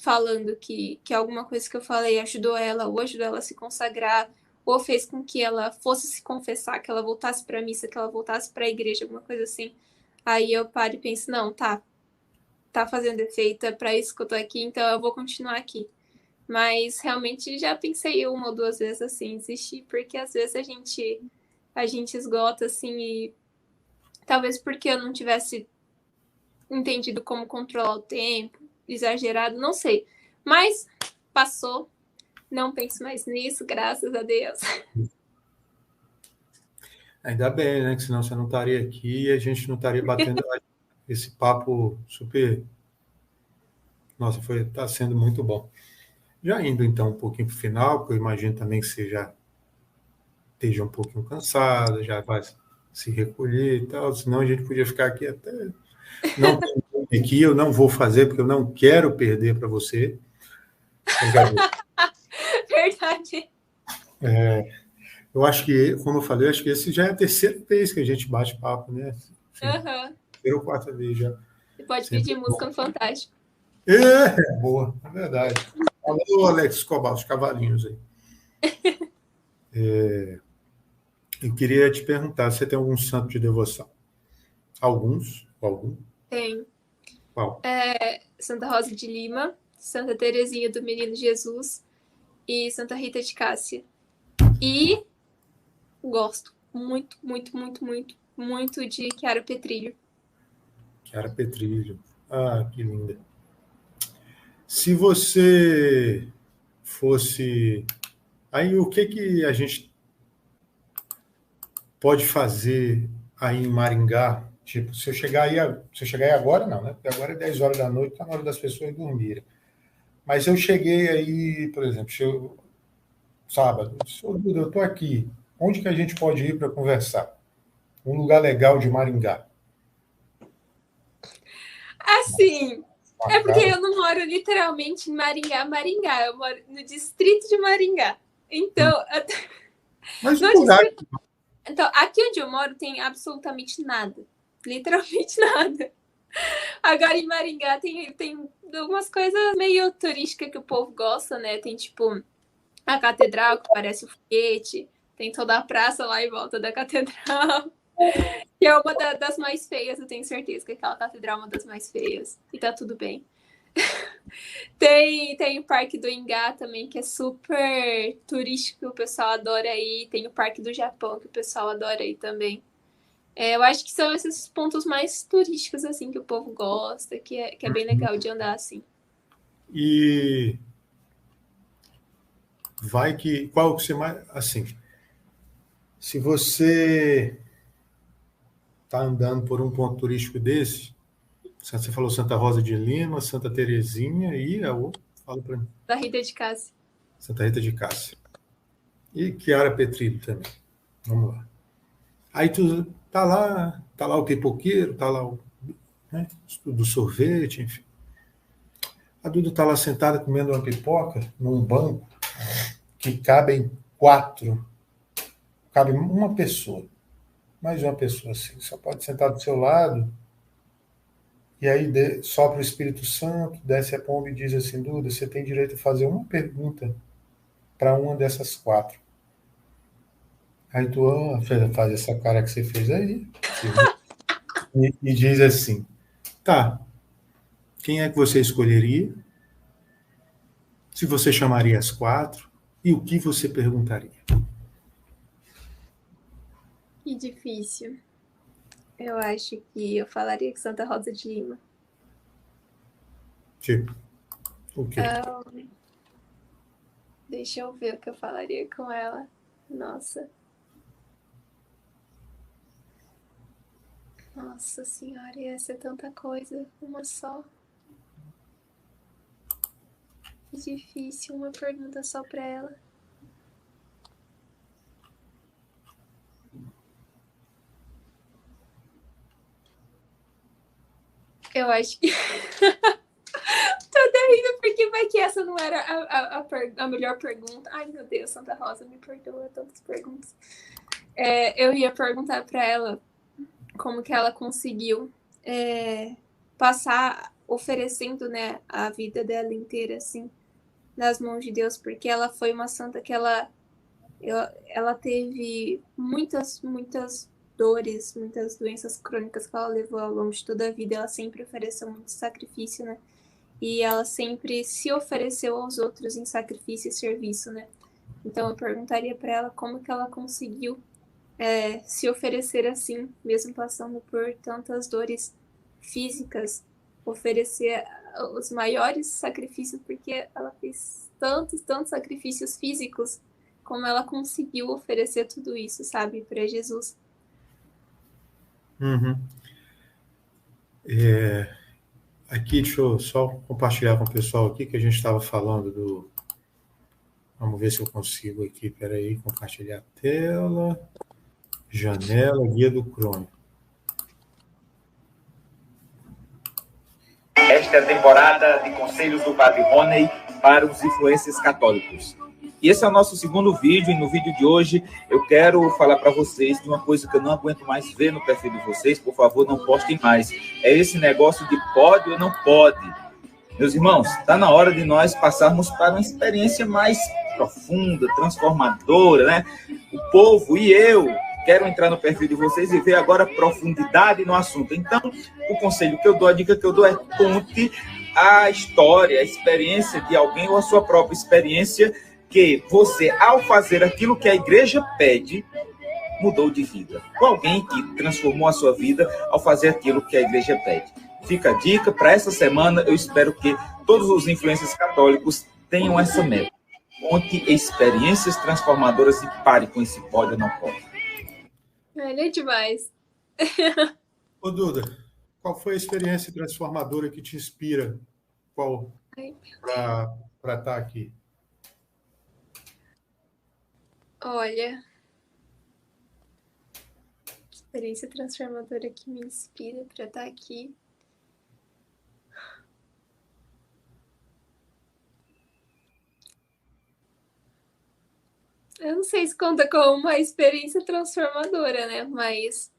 falando que alguma coisa que eu falei ajudou ela, ou ajudou ela a se consagrar, ou fez com que ela fosse se confessar, que ela voltasse para a missa, que ela voltasse para a igreja, alguma coisa assim. Aí eu paro e penso, não, tá fazendo efeito, é para isso que eu tô aqui, então eu vou continuar aqui. Mas realmente já pensei uma ou duas vezes assim, desistir, porque às vezes a gente esgota assim, e talvez porque eu não tivesse entendido como controlar o tempo, exagerado, não sei. Mas passou, não penso mais nisso, graças a Deus. Ainda bem, né? Que senão você não estaria aqui e a gente não estaria batendo esse papo super. Nossa, tá sendo muito bom. Já indo então um pouquinho para o final, porque eu imagino também que você já esteja um pouquinho cansado, já vai se recolher e tal, senão a gente podia ficar aqui até. Não tem aqui, eu não vou fazer, porque eu não quero perder para você. Verdade. Eu acho que, como eu falei, acho que esse já é a terceira vez que a gente bate papo, né? Uhum. Terceira ou quarta vez já. Você pode Sempre pedir música no Fantástico. Boa, é verdade. Alô, Alex Escobar, os cavalinhos aí. Eu queria te perguntar, você tem algum santo de devoção? Alguns? Algum? Tem Qual? Santa Rosa de Lima, Santa Terezinha do Menino Jesus e Santa Rita de Cássia. E gosto muito, muito, muito, muito, muito de Chiara Petrilho. Chiara Petrilho. Ah, que linda. Se você fosse... Aí, o que a gente pode fazer aí em Maringá? Tipo, se eu chegar aí agora, não, né? Porque agora é 10 horas da noite, está na hora das pessoas dormirem. Mas eu cheguei aí, por exemplo, sábado, senhor Duda, eu estou aqui. Onde que a gente pode ir para conversar? Um lugar legal de Maringá. Assim, Uma é porque casa. eu não moro literalmente em Maringá, Maringá. Eu moro no distrito de Maringá. Então, Mas um no lugar. distrito... Então, aqui onde eu moro tem absolutamente nada. Literalmente nada. Agora em Maringá tem algumas coisas meio turísticas que o povo gosta, né? Tem tipo a catedral, que parece um foguete. Tem toda a praça lá em volta da catedral. Que é uma das mais feias, eu tenho certeza que aquela catedral é uma das mais feias. E tá tudo bem. Tem o Parque do Ingá também, que é super turístico, que o pessoal adora ir. Tem o Parque do Japão, que o pessoal adora ir também. Eu acho que são esses pontos mais turísticos, assim, que o povo gosta, que é bem legal de andar, assim. E vai que. Qual que você mais. Assim, se você está andando por um ponto turístico desse, você falou Santa Rosa de Lima, Santa Terezinha e a outra, fala para mim. Da Rita de Cássia. Santa Rita de Cássia. E Chiara Petrillo também. Vamos lá. Aí tu tá lá o pipoqueiro, tá lá o né, do sorvete, enfim. A Duda tá lá sentada comendo uma pipoca num banco que cabem 4. Cabe uma pessoa. Mais uma pessoa assim. Só pode sentar do seu lado. E aí sopra o Espírito Santo, desce a pomba e diz assim, Duda, você tem direito a fazer uma pergunta para uma dessas 4. Aí tu faz essa cara que você fez aí. E diz assim, tá, quem é que você escolheria? Se você chamaria as 4? E o que você perguntaria? Que difícil. Eu acho que eu falaria que Santa Rosa de Lima. Tipo, o quê? Deixa eu ver o que eu falaria com ela. Nossa. Nossa senhora, ia ser tanta coisa. Uma só. Que difícil, uma pergunta só pra ela. Eu acho que... Tô até rindo porque vai que essa não era a melhor pergunta. Ai, meu Deus, Santa Rosa, me perdoa tantas perguntas. Eu ia perguntar pra ela como que ela conseguiu passar oferecendo, né, a vida dela inteira, assim, nas mãos de Deus, porque ela foi uma santa que ela teve muitas dores, muitas doenças crônicas que ela levou ao longo de toda a vida. Ela sempre ofereceu muito sacrifício, né? E ela sempre se ofereceu aos outros em sacrifício e serviço, né? Então eu perguntaria para ela como que ela conseguiu se oferecer assim, mesmo passando por tantas dores físicas, oferecer os maiores sacrifícios, porque ela fez tantos sacrifícios físicos, como ela conseguiu oferecer tudo isso, sabe, para Jesus. Uhum. Aqui, deixa eu só compartilhar com o pessoal aqui que a gente estava falando do... Vamos ver se eu consigo aqui, peraí, compartilhar a tela, janela, guia do Chrome. Esta é a temporada de Conselhos do Padre Rony para os influencers católicos. E esse é o nosso segundo vídeo, e no vídeo de hoje eu quero falar para vocês de uma coisa que eu não aguento mais ver no perfil de vocês. Por favor, não postem mais. É esse negócio de pode ou não pode. Meus irmãos, está na hora de nós passarmos para uma experiência mais profunda, transformadora, né? O povo e eu quero entrar no perfil de vocês e ver agora profundidade no assunto. Então, o conselho que eu dou, a dica que eu dou é conte a história, a experiência de alguém ou a sua própria experiência que você, ao fazer aquilo que a igreja pede, mudou de vida. Com alguém que transformou a sua vida ao fazer aquilo que a igreja pede. Fica a dica para essa semana. Eu espero que todos os influencers católicos tenham essa meta. Conte experiências transformadoras e pare com esse pode ou não pode. Ele é demais. Ô, Duda, qual foi a experiência transformadora que te inspira para estar aqui? Olha, experiência transformadora que me inspira para estar aqui. Eu não sei se conta como uma experiência transformadora, né? Mas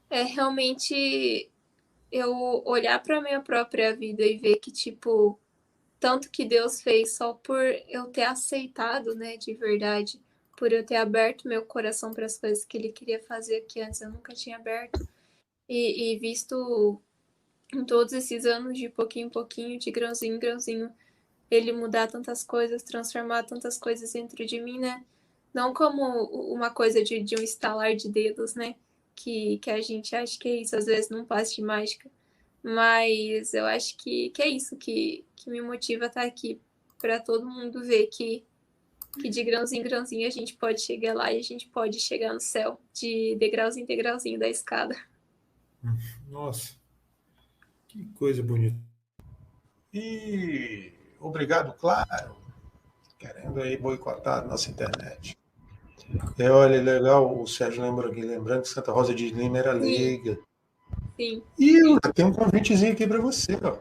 é realmente eu olhar para minha própria vida e ver que, tipo, tanto que Deus fez só por eu ter aceitado, né, de verdade, por eu ter aberto meu coração para as coisas que Ele queria fazer que antes eu nunca tinha aberto, e visto em todos esses anos, de pouquinho em pouquinho, de grãozinho em grãozinho, Ele mudar tantas coisas, transformar tantas coisas dentro de mim, né? Não como uma coisa de um estalar de dedos, né? Que a gente acha que é isso, às vezes num passe de mágica. Mas eu acho que é isso que me motiva a estar aqui, para todo mundo ver que de grãozinho em grãozinho a gente pode chegar lá e a gente pode chegar no céu, de degrauzinho em degrauzinho da escada. Nossa, que coisa bonita. E obrigado, claro, querendo aí boicotar a nossa internet. Olha, legal, o Sérgio lembrando que Santa Rosa de Lima era leiga. Sim. E tem um convitezinho aqui para você, ó.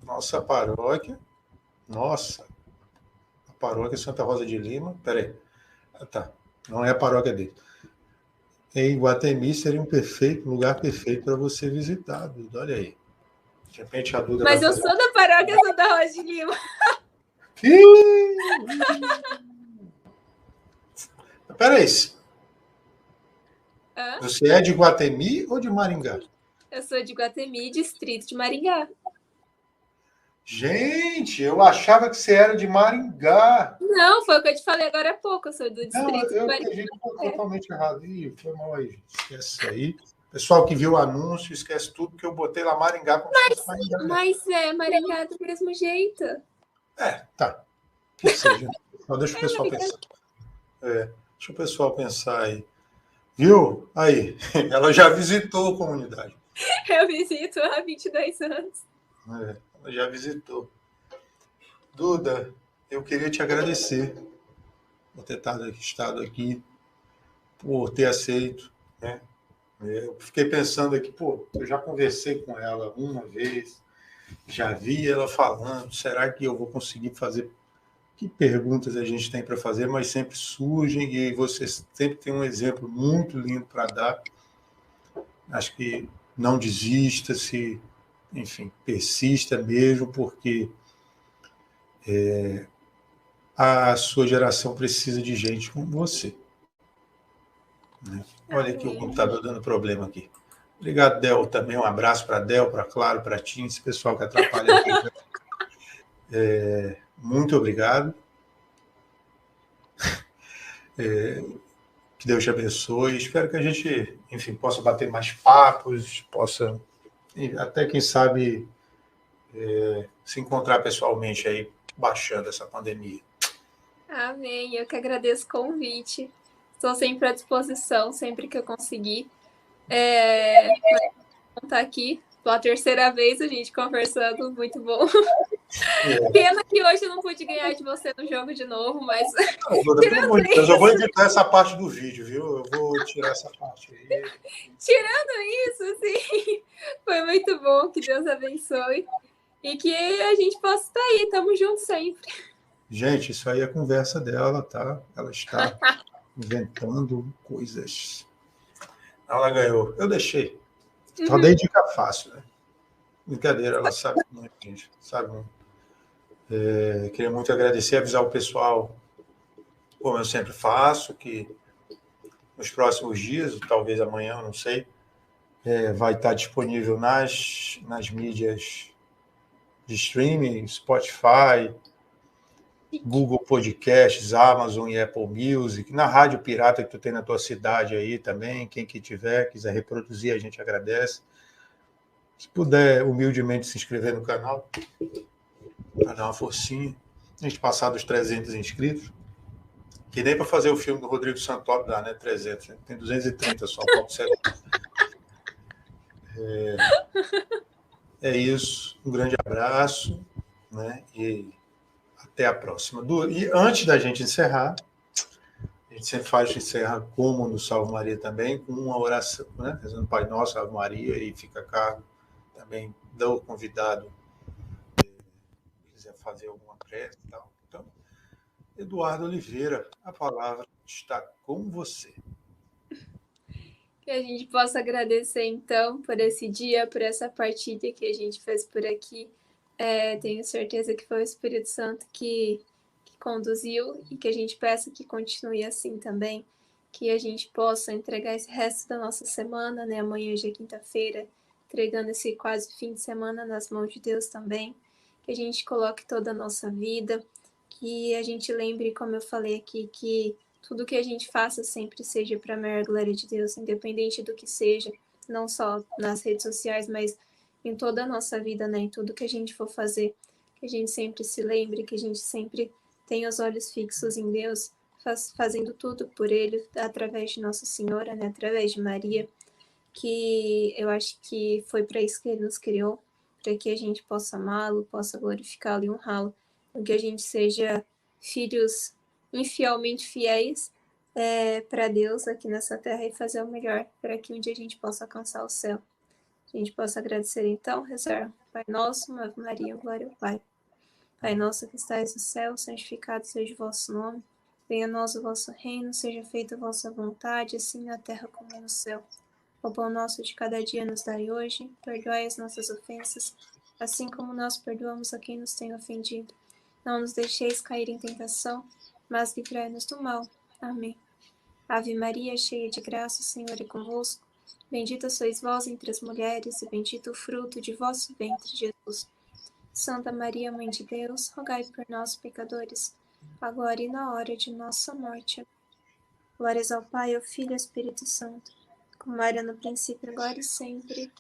Nossa paróquia, a paróquia Santa Rosa de Lima, peraí, tá, não é a paróquia dele. Em Iguatemi seria um lugar perfeito para você visitar, Duda, olha aí. De repente a Duda Mas eu sou da paróquia Santa Rosa de Lima. Peraí. Você é de Iguatemi ou de Maringá? Eu sou de Iguatemi, distrito de Maringá. Gente, eu achava que você era de Maringá. Não, foi o que eu te falei agora há pouco, eu sou do distrito de Maringá. Eu entendi totalmente errado. Ih, foi mal aí, gente. Esquece isso aí. Pessoal que viu o anúncio, esquece tudo, que eu botei lá Maringá como se fosse Maringá. Mas Maringá do mesmo jeito. Tá. Que seja. Então, deixa o pessoal pensar. Deixa o pessoal pensar aí. Viu? Aí, ela já visitou a comunidade. Eu visito há 22 anos. Ela já visitou. Duda, eu queria te agradecer por ter estado aqui, por ter aceito, né? Eu fiquei pensando aqui, eu já conversei com ela uma vez, já vi ela falando, será que eu vou conseguir fazer? Que perguntas a gente tem para fazer, mas sempre surgem e você sempre tem um exemplo muito lindo para dar. Acho que não desista, se enfim, persista mesmo, porque a sua geração precisa de gente como você. Né? Olha aqui o computador dando problema aqui. Obrigado, Del, também. Um abraço para Del, para Claro, para Tim, esse pessoal que atrapalha aqui. Muito obrigado. Que Deus te abençoe. Espero que a gente, enfim, possa bater mais papos, possa, até quem sabe, se encontrar pessoalmente aí, baixando essa pandemia. Amém. Eu que agradeço o convite. Estou sempre à disposição, sempre que eu conseguir. Estar aqui pela terceira vez, a gente conversando, muito bom. Pena que hoje eu não pude ganhar de você no jogo de novo, mas... Eu vou editar essa parte do vídeo, viu? Eu vou tirar essa parte aí. Tirando isso, sim, foi muito bom, que Deus abençoe. E que a gente possa estar aí, tamo junto sempre. Gente, isso aí é a conversa dela, tá? Ela está inventando coisas. Ela ganhou. Eu deixei. Só dei dica fácil, né? Brincadeira, ela sabe muito, gente. Sabe muito. Queria muito agradecer, avisar o pessoal, como eu sempre faço, que nos próximos dias, talvez amanhã, não sei, vai estar disponível nas mídias de streaming, Spotify, Google Podcasts, Amazon e Apple Music, na rádio pirata que tu tem na tua cidade aí também, quem que tiver, quiser reproduzir, a gente agradece. Se puder, humildemente, se inscrever no canal, para dar uma forcinha. A gente passar dos 300 inscritos, que nem para fazer o filme do Rodrigo Santoro dá, né? 300, né? Tem 230 só, pouco certo. É isso, um grande abraço, né? E até a próxima. E antes da gente encerrar, a gente sempre encerra como no Salve Maria também, com uma oração, né? Rezando Pai Nosso, Ave Maria, e fica a cargo também do convidado quiser fazer alguma prece e tal. Então, Eduardo Oliveira, a palavra está com você. Que a gente possa agradecer, então, por esse dia, por essa partida que a gente fez por aqui. Tenho certeza que foi o Espírito Santo que conduziu e que a gente peça que continue assim também, que a gente possa entregar esse resto da nossa semana, né? Amanhã já é quinta-feira, entregando esse quase fim de semana nas mãos de Deus também, que a gente coloque toda a nossa vida, que a gente lembre, como eu falei aqui, que tudo que a gente faça sempre seja para a maior glória de Deus, independente do que seja, não só nas redes sociais, mas em toda a nossa vida, né? Em tudo que a gente for fazer, que a gente sempre se lembre, que a gente sempre tenha os olhos fixos em Deus, fazendo tudo por Ele, através de Nossa Senhora, né? Através de Maria, que eu acho que foi para isso que Ele nos criou, para que a gente possa amá-lo, possa glorificá-lo e honrá-lo, que a gente seja filhos infielmente fiéis para Deus aqui nessa terra e fazer o melhor para que um dia a gente possa alcançar o céu. A gente possa agradecer então, rezar. Pai nosso, Ave Maria, glória ao Pai. Pai nosso que estais no céu, santificado seja o vosso nome. Venha a nós o vosso reino, seja feita a vossa vontade, assim na terra como no céu. O pão nosso de cada dia nos dai hoje, perdoai as nossas ofensas, assim como nós perdoamos a quem nos tem ofendido. Não nos deixeis cair em tentação, mas livrai-nos do mal. Amém. Ave Maria, cheia de graça, o Senhor é convosco. Bendita sois vós entre as mulheres, e bendito o fruto de vosso ventre, Jesus. Santa Maria, Mãe de Deus, rogai por nós, pecadores, agora e na hora de nossa morte. Glórias ao Pai, ao Filho e ao Espírito Santo, como era no princípio, agora e sempre.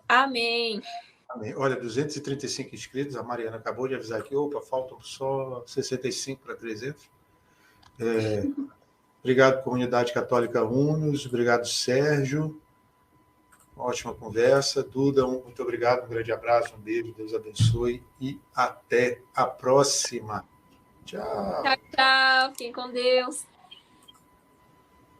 Amém. Amém. Olha, 235 inscritos, a Mariana acabou de avisar aqui, opa, faltam só 65 para 300. Obrigado, Comunidade Católica Unos, obrigado, Sérgio. Ótima conversa. Duda, muito obrigado, um grande abraço, um beijo, Deus abençoe e até a próxima. Tchau. Tchau, tchau. Fiquem com Deus.